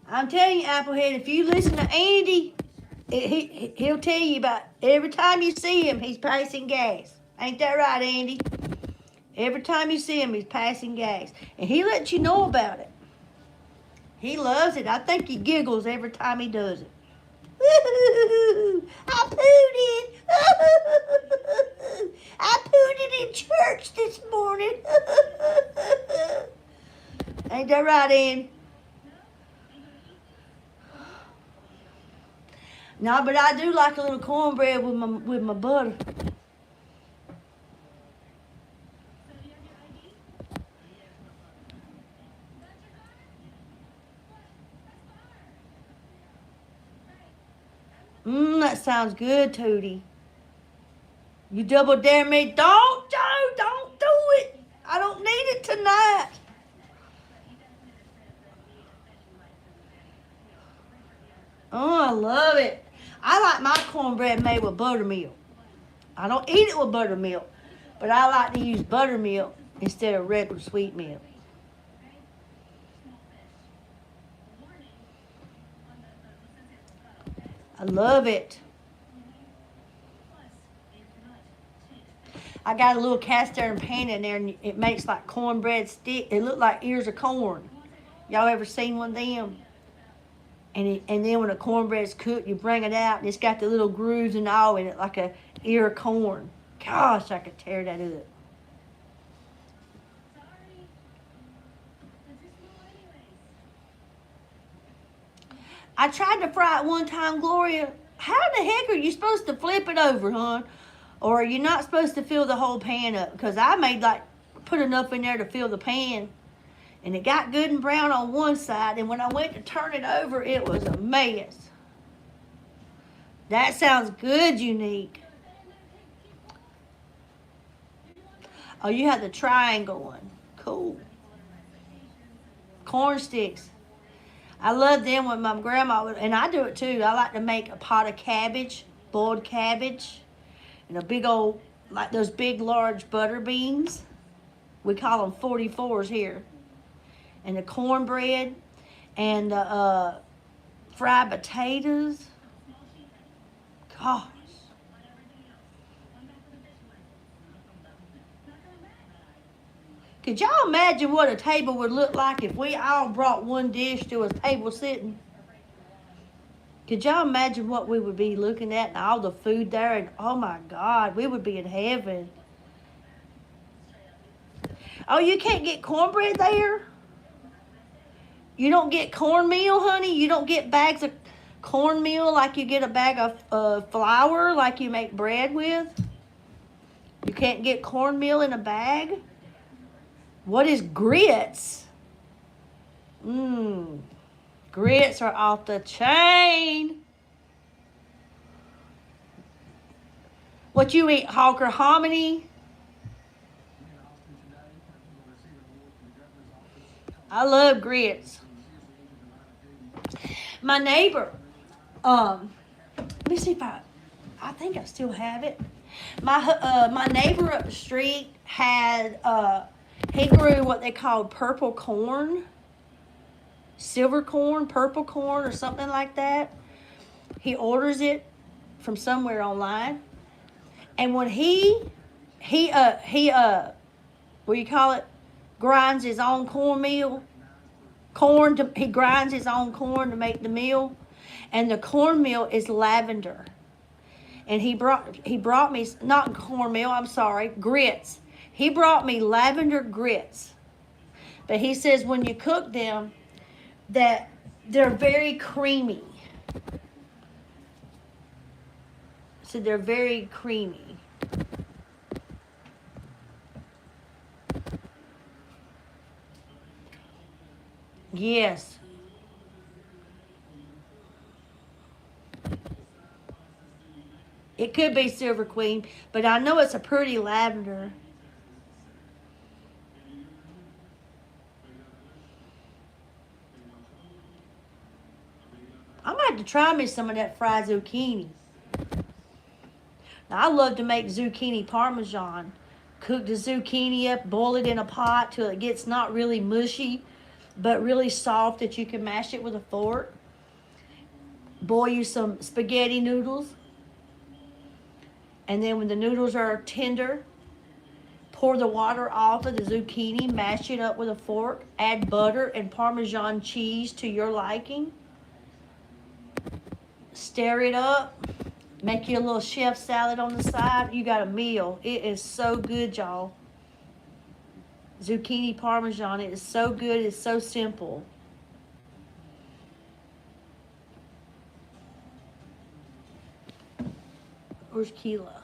I'm telling you, Applehead, if you listen to Andy, he'll tell you about every time you see him, he's passing gas. Ain't that right, Andy? Every time you see him, he's passing gas. And he lets you know about it. He loves it. I think he giggles every time he does it. Woo-hoo-hoo-hoo. I pooed it. I pooed it in church this morning. Ain't that right, Andy? No, but I do like a little cornbread with my butter. That sounds good, Tootie. You double dare me? Don't, Joe, don't do it. I don't need it tonight. Oh, I love it. I like my cornbread made with buttermilk. I don't eat it with buttermilk, but I like to use buttermilk instead of regular sweet milk. I love it. I got a little cast iron pan in there, and it makes like cornbread stick. It look like ears of corn. Y'all ever seen one of them? And then when the cornbread's cooked, you bring it out, and it's got the little grooves and all in it, like a ear of corn. Gosh, I could tear that up. I tried to fry it one time, Gloria. How the heck are you supposed to flip it over, hon? Or you're not supposed to fill the whole pan up, because I made like put enough in there to fill the pan, and it got good and brown on one side, and when I went to turn it over, it was a mess. That sounds good, Unique. Oh, you have the triangle one. Cool. Corn sticks. I love them when my grandma would, and I do it too. I like to make a pot of cabbage, boiled cabbage, and a big old, like those big large butter beans. We call them 44s here. And the cornbread and the fried potatoes. Gosh. Could y'all imagine what a table would look like if we all brought one dish to a table sitting? Could y'all imagine what we would be looking at and all the food there? And oh my God, we would be in heaven. Oh, you can't get cornbread there? You don't get cornmeal, honey? You don't get bags of cornmeal like you get a bag of flour like you make bread with? You can't get cornmeal in a bag? What is grits? Grits are off the chain. What you eat, hawk or hominy? I love grits. My neighbor, let me see if I think I still have it. My neighbor up the street had, he grew what they called purple corn, silver corn, purple corn, or something like that. He orders it from somewhere online, and when he what do you call it? Grinds his own cornmeal. He grinds his own corn to make the meal, and the cornmeal is lavender. And he brought me, not cornmeal, I'm sorry, grits. He brought me lavender grits. But he says when you cook them, that they're very creamy. So they're very creamy. Yes. It could be Silver Queen, but I know it's a pretty lavender. I might have to try me some of that fried zucchini. Now, I love to make zucchini parmesan. Cook the zucchini up, boil it in a pot till it gets not really mushy, but really soft that you can mash it with a fork. Boil you some spaghetti noodles. And then when the noodles are tender, pour the water off of the zucchini, mash it up with a fork, add butter and Parmesan cheese to your liking. Stir it up, make you a little chef salad on the side. You got a meal. It is so good, y'all. Zucchini Parmesan, it is so good, it's so simple. Where's Keela?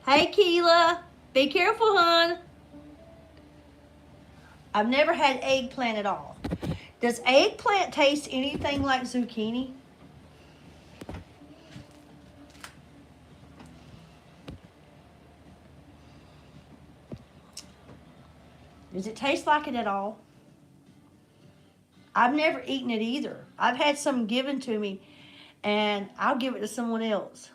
Hey, Keela. Be careful, hon. I've never had eggplant at all. Does eggplant taste anything like zucchini? Does it taste like it at all? I've never eaten it either. I've had some given to me, and I'll give it to someone else.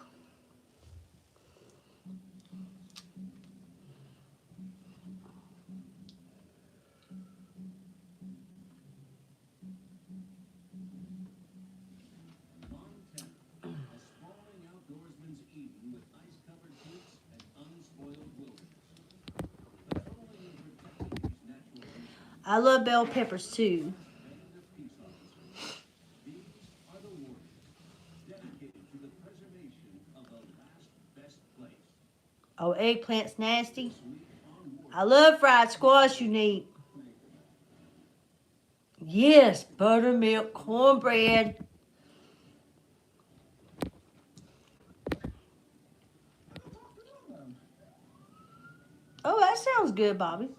I love bell peppers too. Oh, eggplant's nasty. I love fried squash, Unique. Yes, buttermilk, cornbread. Oh, that sounds good, Bobby.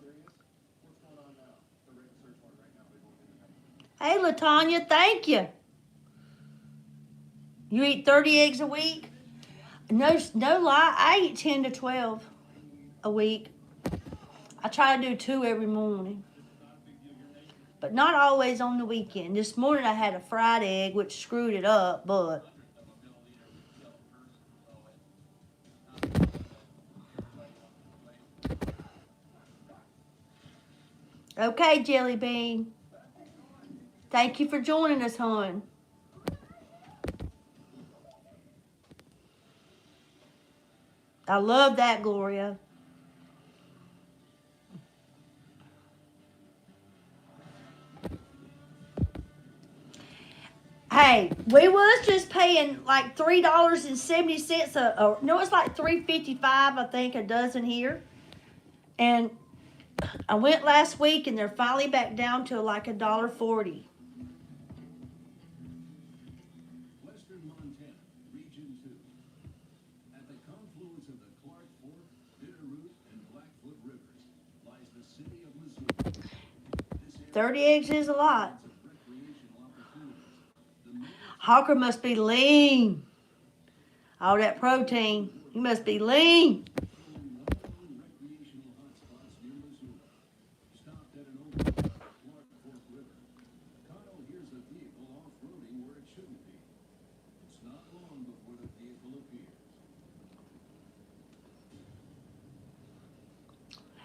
Hey, LaTanya, thank you. You eat 30 eggs a week? No, no lie. I eat 10 to 12 a week. I try to do 2 every morning, but not always on the weekend. This morning I had a fried egg, which screwed it up, but okay, Jelly Bean. Thank you for joining us, hon. I love that, Gloria. Hey, we was just paying like $3.70 no, it's like $3.55, I think, a dozen here. And I went last week, and they're finally back down to like $1.40. Western Montana, Region 2. At the confluence of the Clark Fork, Bitterroot, and Blackfoot Rivers lies the city of Missoula. 30 eggs is a lot. Hawker must be lean. All that protein. He must be lean.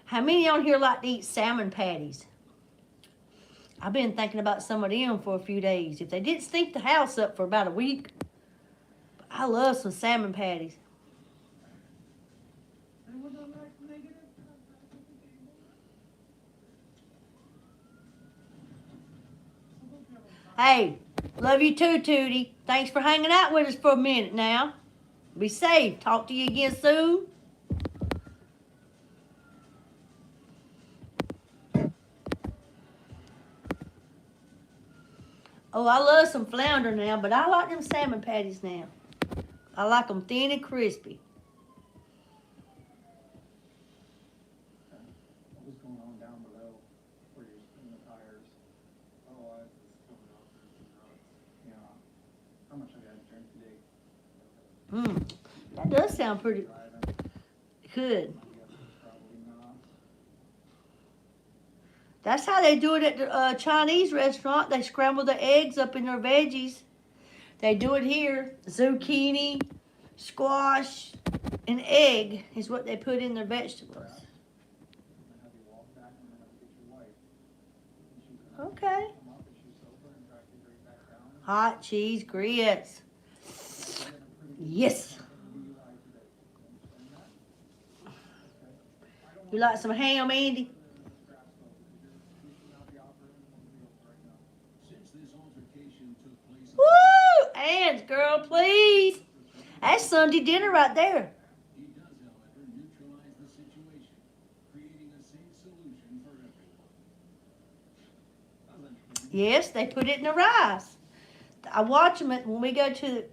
How many on here like to eat salmon patties? I've been thinking about some of them for a few days. If they didn't stink the house up for about a week. I love some salmon patties. Hey, love you too, Tootie. Thanks for hanging out with us for a minute now. Be safe. Talk to you again soon. Oh, I love some flounder now, but I like them salmon patties now. I like them thin and crispy. What's going on down below where you're spinning the tires? Oh, it's coming off the nuts. Yeah. How much I got to drink today? That does sound pretty Driving. good. Probably not. That's how they do it at the Chinese restaurant. They scramble the eggs up in their veggies. They do it here. Zucchini, squash, and egg is what they put in their vegetables. I'm gonna have you walk back and I'm gonna have to get your wife. And she's gonna Okay. come up and she's sober and drag you right back down. Hot cheese grits. Yes. You like some ham, Andy? Since this altercation took place, Woo! Ants, girl, please. That's Sunday dinner right there. he does, however, neutralize the situation, creating a safe solution for everyone. Yes, they put it in the rice. I watch them when we go to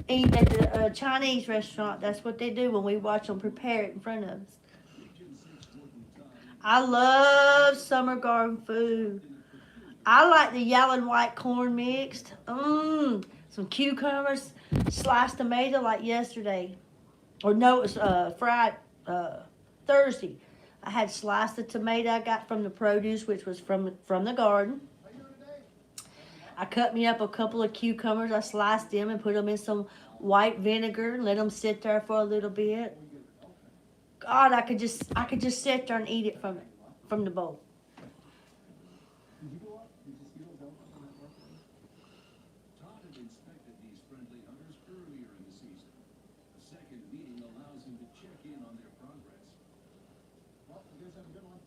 eat at the Chinese restaurant. That's what they do when we watch them prepare it in front of us. I love summer garden food. I like the yellow and white corn mixed. Some cucumbers, sliced tomato like yesterday. Or no, it was fried Thursday. I had sliced the tomato I got from the produce, which was from the garden. I cut me up a couple of cucumbers. I sliced them and put them in some white vinegar and let them sit there for a little bit. God, I could just sit there and eat it from the bowl. Todd had inspected these friendly hunters earlier in the season. A second meeting allows him to check in on their progress. Well, you guys have a good one.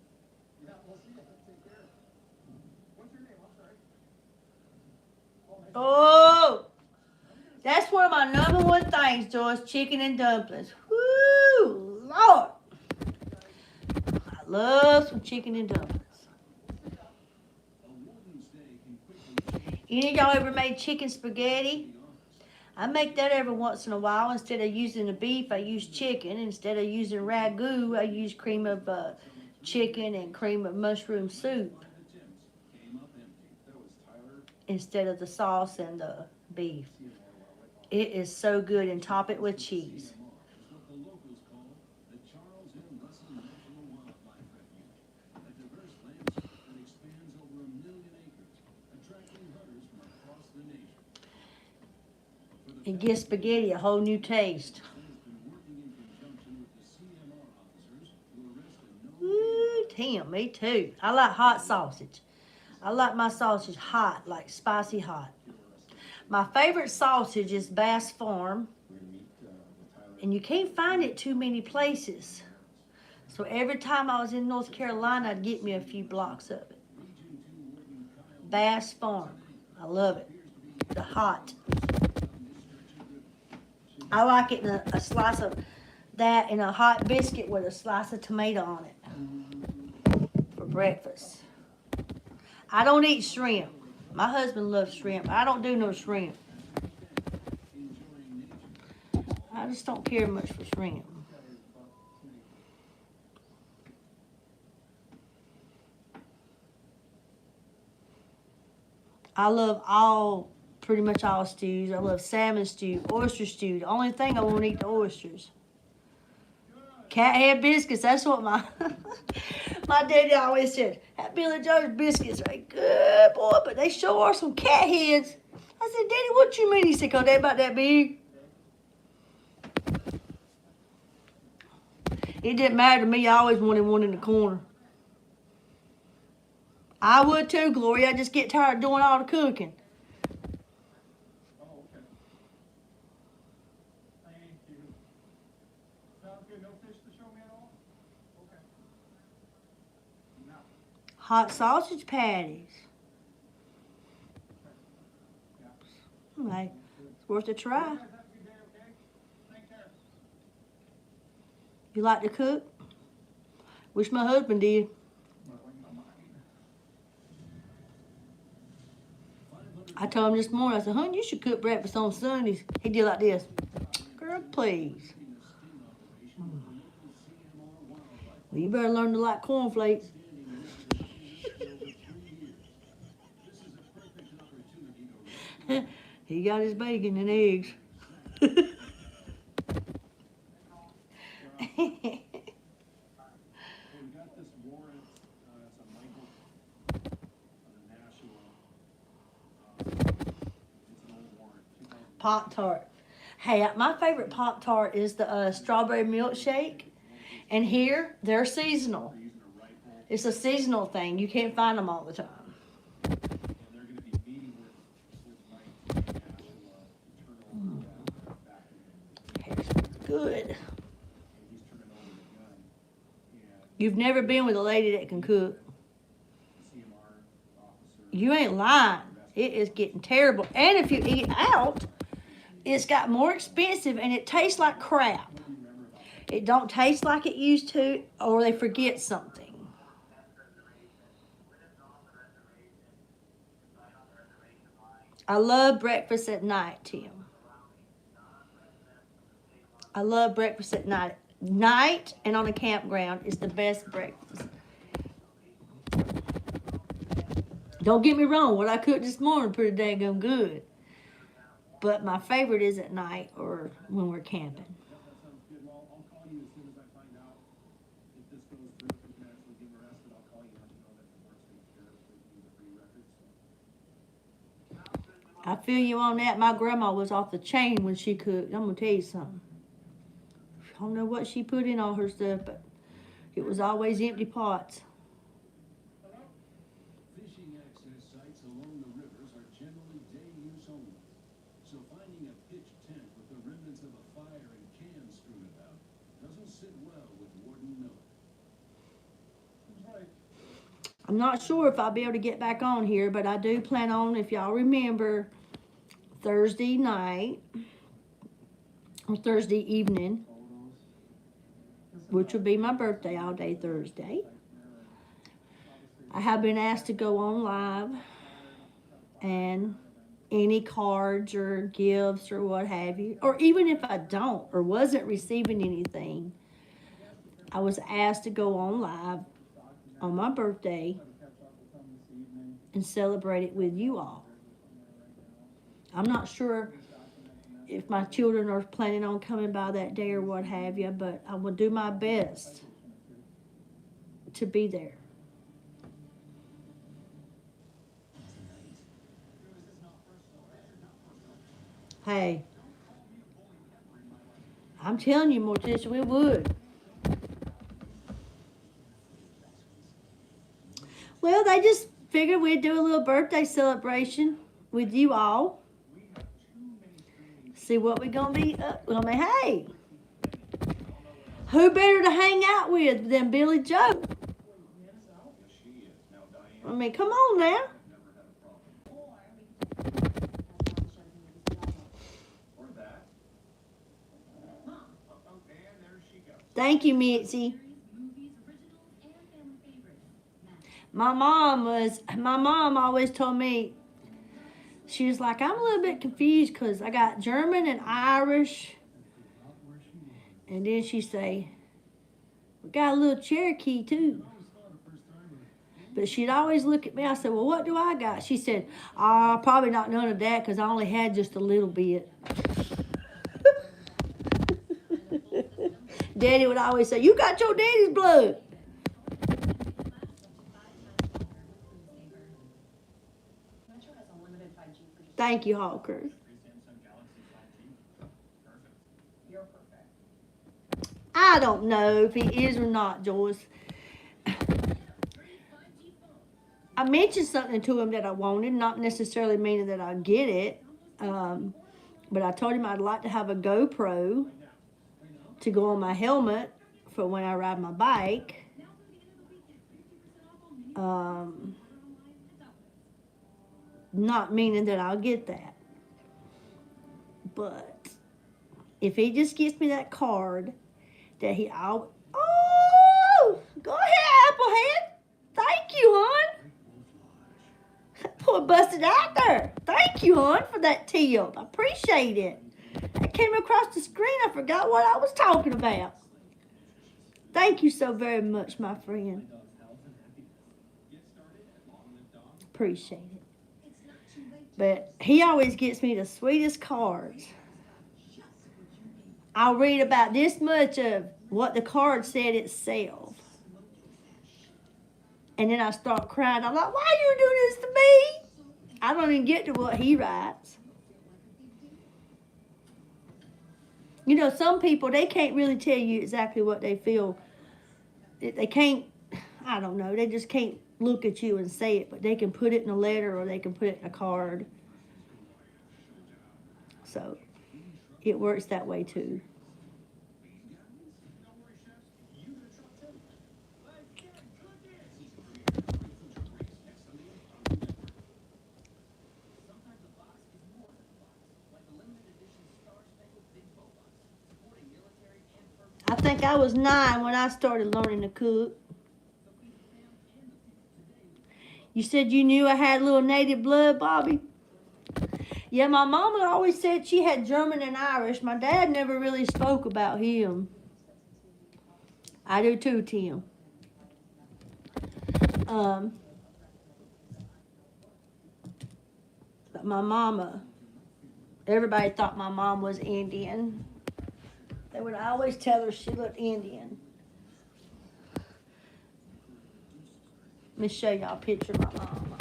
Yeah, we'll see you. Take care. What's your name? I'm sorry. Oh, that's one of my number one things, Joyce. Chicken and dumplings. Woo, Lord. I love some chicken and dumplings. A Woden's Day can quickly change Any of y'all ever made chicken spaghetti? I make that every once in a while. Instead of using the beef, I use chicken. Instead of using ragu, I use cream of chicken and cream of mushroom soup instead of the sauce and the beef. It is so good, and top it with cheese. It gives spaghetti a whole new taste. Ooh, damn, me too. I like hot sausage. I like my sausage hot, like spicy hot. My favorite sausage is Bass Farm, and you can't find it too many places. So every time I was in North Carolina, I'd get me a few blocks of it. Bass Farm. I love it. The hot. I like it in a slice of that and a hot biscuit with a slice of tomato on it for breakfast. I don't eat shrimp. My husband loves shrimp. I don't do no shrimp. I just don't care much for shrimp. I love pretty much all stews. I love salmon stew, oyster stew. The only thing I won't eat the oysters. Cat head biscuits, that's what my my daddy always said. That Billy Joe's biscuits are good, boy, but they sure are some cat heads. I said, Daddy, what you mean? He said, 'cause they about that big. It didn't matter to me. I always wanted one in the corner. I would too, Gloria. I just get tired of doing all the cooking. Oh, okay. Thank you. Sounds good. No fish to show me at all? Okay. No. Hot sausage patties. Yeah. Hey, it's worth a try. You guys have a good day, okay? Take care. You like to cook? Wish my husband did. I told him this morning, I said, honey, you should cook breakfast on Sundays. He did like this. Girl, please. Well, you better learn to like cornflakes. He got his bacon and eggs. We got this warrant, it's a Michael, Nashua, it's an old warrant. Pop-Tart. Hey, my favorite Pop-Tart is the strawberry milkshake. And here, they're seasonal. It's a seasonal thing. You can't find them all the time. And they're gonna be meeting with Mike, Nashua, turn over that back in. Good. And he's turning over the gun. And You've never been with a lady that can cook. CMR officer. You ain't lying. It is getting terrible. And if you eat out, it's got more expensive and it tastes like crap. It don't taste like it used to, or they forget something. I love breakfast at night, Tim. I love breakfast at night. Night and on a campground is the best breakfast. Don't get me wrong, what I cooked this morning pretty daggone good. But my favorite is at night or when we're camping. That sounds good. Well, I'll call you as soon as I find out if this goes through, if we can actually get him arrested. I'll call you and let you know that the board's taking care of it, the free records. I feel you on that. My grandma was off the chain when she cooked. I'm gonna tell you something. I don't know what she put in all her stuff, but it was always empty pots. Fishing access sites along the rivers are generally day use only. So finding a pitched tent with the remnants of a fire and cans strewn about doesn't sit well with Warden Miller. I'm not sure if I'll be able to get back on here, but I do plan on, if y'all remember, Thursday night or Thursday evening, which will be my birthday all day Thursday. I have been asked to go on live and any cards or gifts or what have you. Or even if I don't or wasn't receiving anything, I was asked to go on live on my birthday and celebrate it with you all. I'm not sure if my children are planning on coming by that day or what have you, but I will do my best to be there. Hey, I'm telling you, Morticia, we would. Well, they just figured we'd do a little birthday celebration with you all. See what we're going to be up. I mean, hey, who better to hang out with than Billy Joe? I mean, come on now. Thank you, Mitzi. My mom always told me, she was like, I'm a little bit confused because I got German and Irish. And then she say, we got a little Cherokee too. But she'd always look at me. I said, well, what do I got? She said, probably not none of that because I only had just a little bit. Daddy would always say, you got your daddy's blood. Thank you, Hawker. I don't know if he is or not, Joyce. I mentioned something to him that I wanted, not necessarily meaning that I'll get it. But I told him I'd like to have a GoPro to go on my helmet for when I ride my bike. Not meaning that I'll get that. But if he just gets me that card that he go ahead, Applehead. Thank you, hon. Poor busted out there. Thank you, hon, for that tip. I appreciate it. That came across the screen. I forgot what I was talking about. Thank you so very much, my friend. Appreciate it. But he always gets me the sweetest cards. I'll read about this much of what the card said itself. And then I start crying. I'm like, why are you doing this to me? I don't even get to what he writes. You know, some people, they can't really tell you exactly what they feel. They can't, I don't know, they just can't look at you and say it, but they can put it in a letter or they can put it in a card. So it works that way too. I think I was 9 when I started learning to cook. You said you knew I had a little native blood, Bobby? Yeah, my mama always said she had German and Irish. My dad never really spoke about him. I do too, Tim. But my mama, everybody thought my mom was Indian. They would always tell her she looked Indian. Let me show y'all a picture of my mama.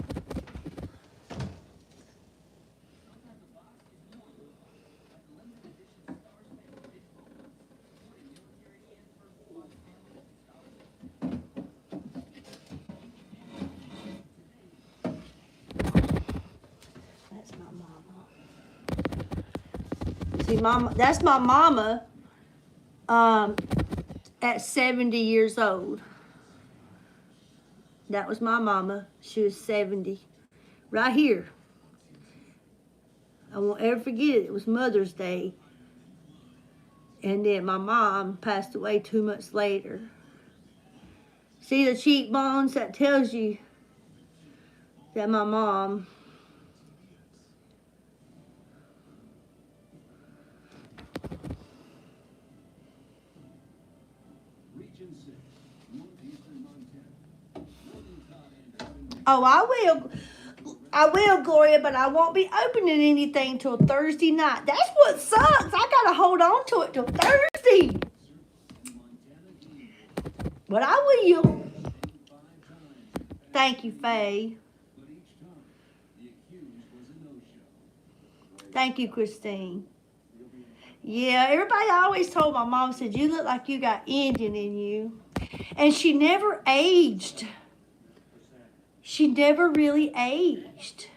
That's my mama. See, mama, that's my mama at 70 years old. That was my mama. She was 70. Right here. I won't ever forget it. It was Mother's Day. And then my mom passed away 2 months later. See the cheekbones? That tells you that my mom Oh, I will, Gloria, but I won't be opening anything till Thursday night. That's what sucks. I gotta hold on to it till Thursday. But I will. Thank you, Faye. Thank you, Christine. Yeah, everybody always told my mom, said, you look like you got Indian in you. And she never aged. She never really aged.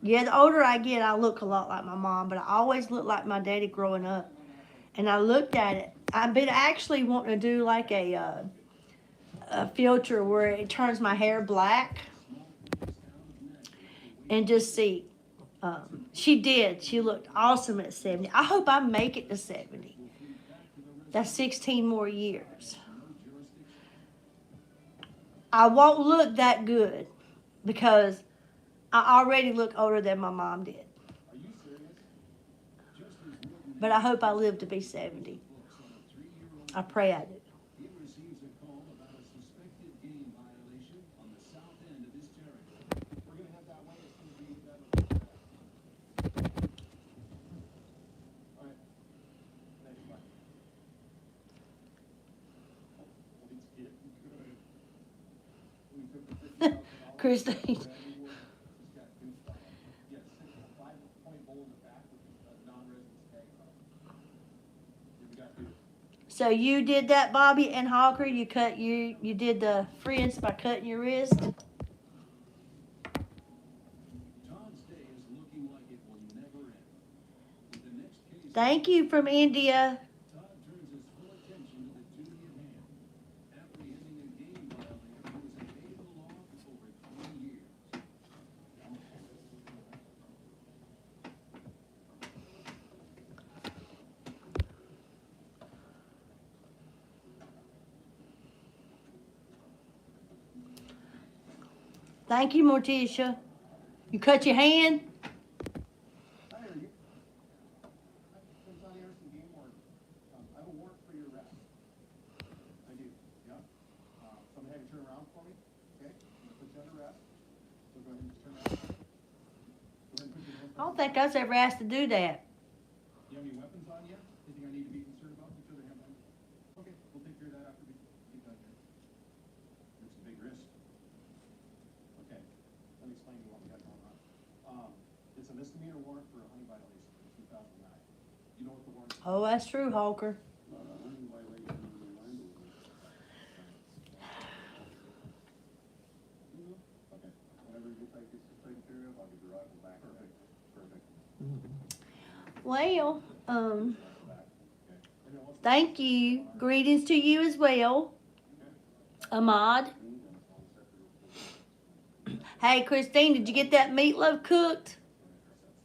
Yeah, the older I get, I look a lot like my mom, but I always looked like my daddy growing up. And I looked at it. I've been actually wanting to do like a filter where it turns my hair black and just see. She did. She looked awesome at 70. I hope I make it to 70. That's 16 more years. I won't look that good because I already look older than my mom did. But I hope I live to be 70. I pray I do. He receives a call about a suspected game violation on the south end of his territory. We're going to head that way as soon as we get that. All right. Thanks, bye. Christine. Yes, a 5-point bowl in the back with a non-resident tag. We got you. So you did that, Bobby and Hawker? You did the friends by cutting your wrist? Todd's day is looking like it will never end. With the next case, Thank you from India. Todd turns his full attention to the duty at hand. Apprehending a game violator who has evaded the law for over 3 years. Thank you, Morticia. You cut your hand? I hear you. Comes on here some game warden. I have a warrant for your arrest. I do, yeah. Somebody have you turn around for me, okay? I'm gonna put you under arrest. So go ahead and just turn around. Go ahead and put your hands I don't think I was ever asked to do that. You have any weapons on you? Anything I need to be concerned about? Make sure they have them. Okay, we'll take care of that after we get done here. It's a big risk. Okay, let me explain to you what we got going on. It's a misdemeanor warrant for a honey violation in 2009. You know what the warrant is? Oh, that's true, Hawker. Honey violation on the land. Okay, whenever you take this taken care of, I'll give your rifle back. Perfect, perfect. Well, Back, okay. And then what's thank you. Greetings to you as well, Ahmad. Hey, Christine, did you get that meatloaf cooked?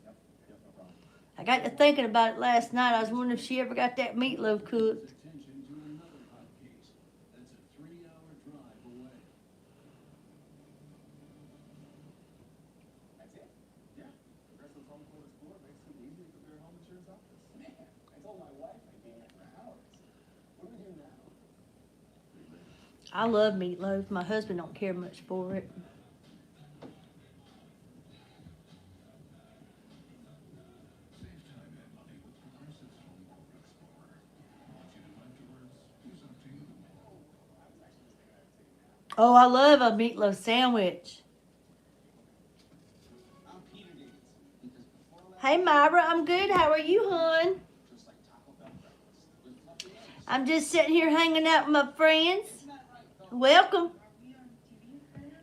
Yep, no problem. I got to thinking about it last night. I was wondering if she ever got that meatloaf cooked. Attention to another hot case. That's a 3-hour drive away. That's it? Yeah. Progressive Home Quote Explorer makes it easy to prepare home insurance office. Man, I told my wife I'd be here for hours. What do we do now? I love meatloaf. My husband don't care much for it. Save time and money with Progressive's Home Quote Explorer. What you do afterwards is up to you. Oh, I love a meatloaf sandwich. I'm Peter Davidson, because before last Hey, Myra, I'm good. How are you, hon? just like Taco Bell breakfast with fluffy eggs. I'm just sitting here hanging out with my friends. Welcome.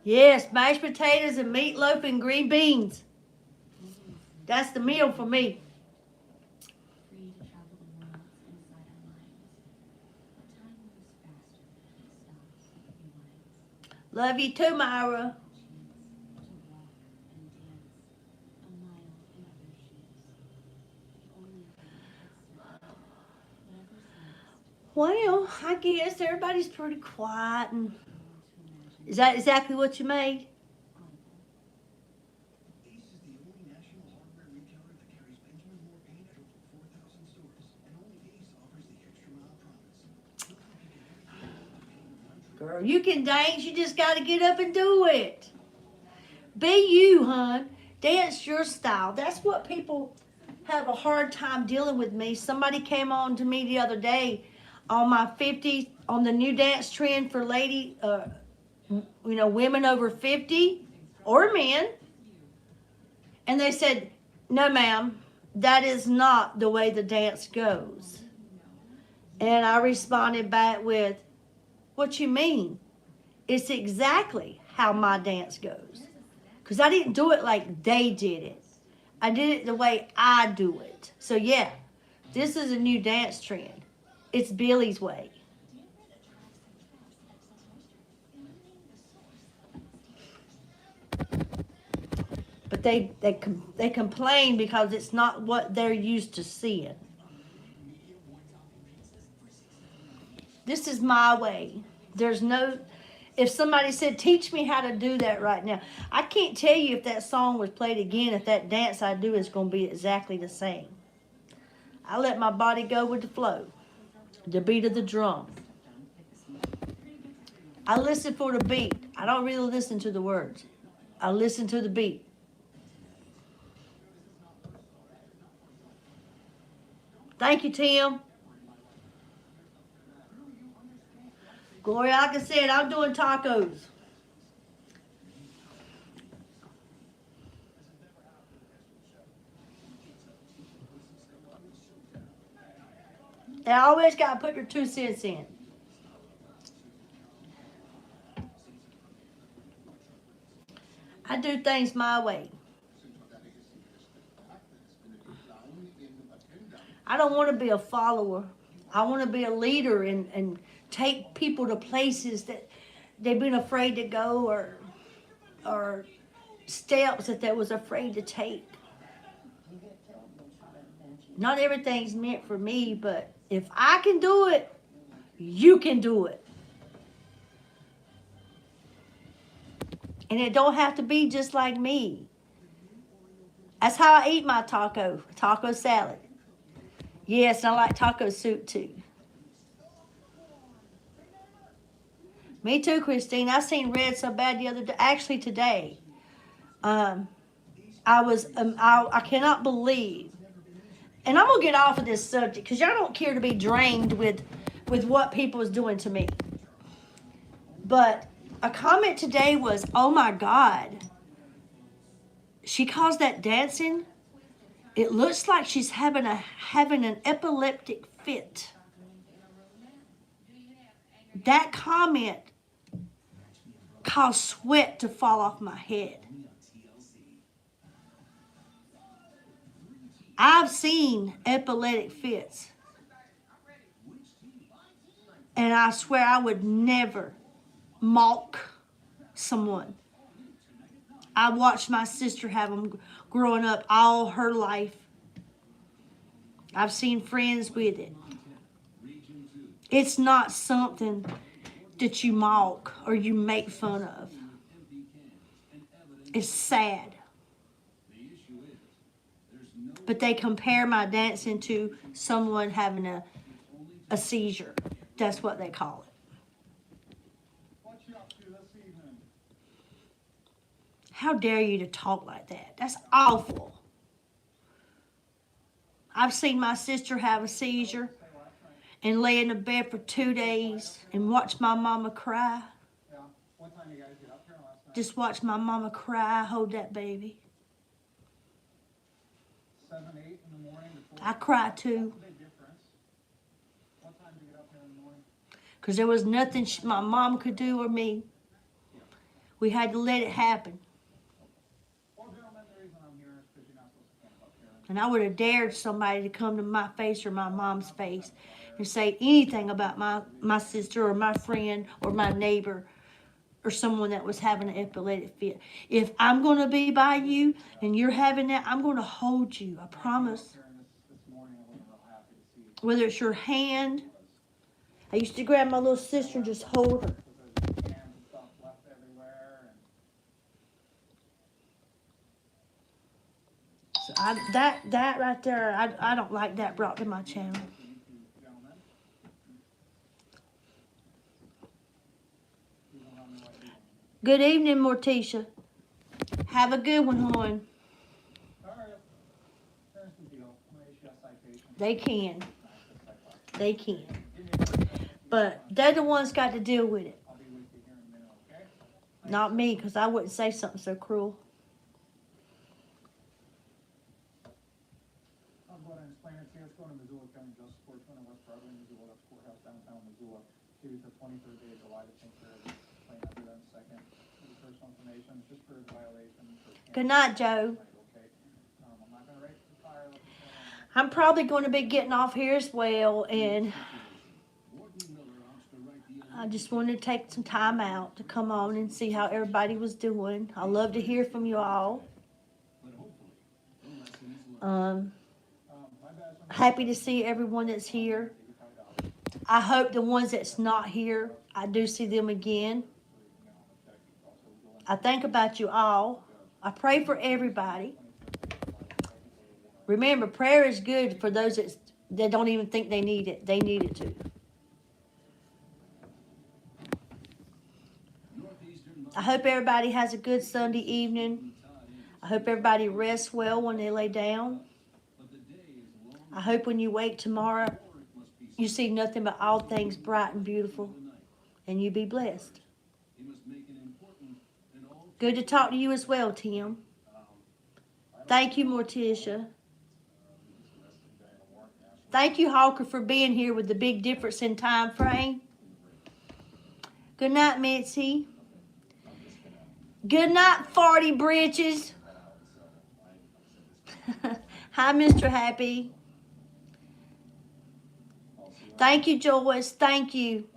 Yes, mashed potatoes and meatloaf and green beans. That's the meal for me. Free to travel the world inside our minds. But time moves faster than it stops and rewinds. Love you too, Myra. Chance to walk and dance a mile in other shoes. If only if we had said whatever's next. Well, I guess everybody's pretty quiet. And To imagine is that exactly what you made? Ace is the only national hardware retailer that carries Benjamin Moore paint at over 4,000 stores, and only Ace offers the extra mile promise. Look like you get everything you want to paint in one trip. Girl, you can dance. You just got to get up and do it. Be you, hon. Dance your style. That's what people have a hard time dealing with me. Somebody came on to me the other day on my 50, on the new dance trend for women over 50 or men. And they said, no, ma'am, that is not the way the dance goes. And I responded back with, what you mean? It's exactly how my dance goes. Because I didn't do it like they did it. I did it the way I do it. So yeah, this is a new dance trend. It's Billy's way. But they complain because it's not what they're used to seeing. This is my way. There's no, if somebody said, teach me how to do that right now, I can't tell you if that song was played again, if that dance I do is going to be exactly the same. I let my body go with the flow, the beat of the drum. I listen for the beat. I don't really listen to the words. I listen to the beat. Thank you, Tim. Gloria, like I said, I'm doing tacos. And I always got to put your 2 cents in. I do things my way. I don't want to be a follower. I want to be a leader and take people to places that they've been afraid to go, or steps that they was afraid to take. Not everything's meant for me, but if I can do it, you can do it. And it don't have to be just like me. That's how I eat my taco salad. Yes, I like taco soup too. Me too, Christine. I seen red so bad the other day. Actually, today, I cannot believe. And I'm gonna get off of this subject because y'all don't care to be drained with what people is doing to me. But a comment today was, "Oh my God, she calls that dancing. It looks like she's having an epileptic fit." That comment caused sweat to fall off my head. I've seen epileptic fits. And I swear I would never mock someone. I watched my sister have them growing up all her life. I've seen friends with it. It's not something that you mock or you make fun of. It's sad. But they compare my dancing to someone having a seizure. That's what they call it. How dare you to talk like that? That's awful. I've seen my sister have a seizure and lay in the bed for 2 days and watch my mama cry. Just watch my mama cry, hold that baby. 7, 8 in the morning. I cry too. What time do you get up here in the morning? Because there was nothing my mom could do or me. We had to let it happen. Well, gentlemen, the reason I'm here is because you're not supposed to camp up here. And I would have dared somebody to come to my face or my mom's face and say anything about my sister or my friend or my neighbor or someone that was having an epileptic fit. If I'm going to be by you and you're having that, I'm going to hold you. I promise. This morning, I wasn't real happy to see Whether it's your hand. I used to grab my little sister and just hold her. cans and stuff left everywhere. So that right there, I don't like that brought to my channel. Good evening, Morticia. Have a good one, hon. All right. There's the deal. My HCS citation. They can. They can. But they're the ones got to deal with it. I'll be with you here in a minute, okay? Not me, because I wouldn't say something so cruel. I'll go ahead and explain it to you. It's going to Missoula County Justice Court, going to West Broadway, Missoula, that's courthouse downtown Missoula. Give you the 23rd day of July to take care of it. Explain after that in a second. The personal information, it's just for a violation. Good night, Joe. Okay. I'm not going to raise the fire. I'm probably going to be getting off here as well, and I just wanted to take some time out to come on and see how everybody was doing. I love to hear from you all. Happy to see everyone that's here. I hope the ones that's not here, I do see them again. I think about you all. I pray for everybody. Remember, prayer is good for those that don't even think they need it. They need it too. I hope everybody has a good Sunday evening. I hope everybody rests well when they lay down. I hope when you wake tomorrow, you see nothing but all things bright and beautiful, and you be blessed. Good to talk to you as well, Tim. Thank you, Morticia. Thank you, Hawker, for being here with the big difference in time frame. Good night, Mitzi. Good night, Farty Britches. Hi, Mr. Happy. Thank you, Joyce. Thank you.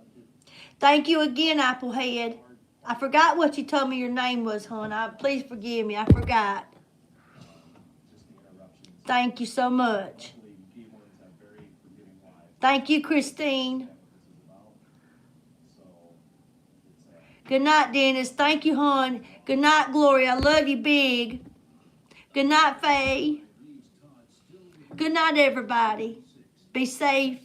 Thank you again, Applehead. I forgot what you told me your name was, hon. Please forgive me. I forgot. Thank you so much. Thank you, Christine. Good night, Dennis. Thank you, hon. Good night, Gloria. I love you big. Good night, Faye. Good night, everybody. Be safe.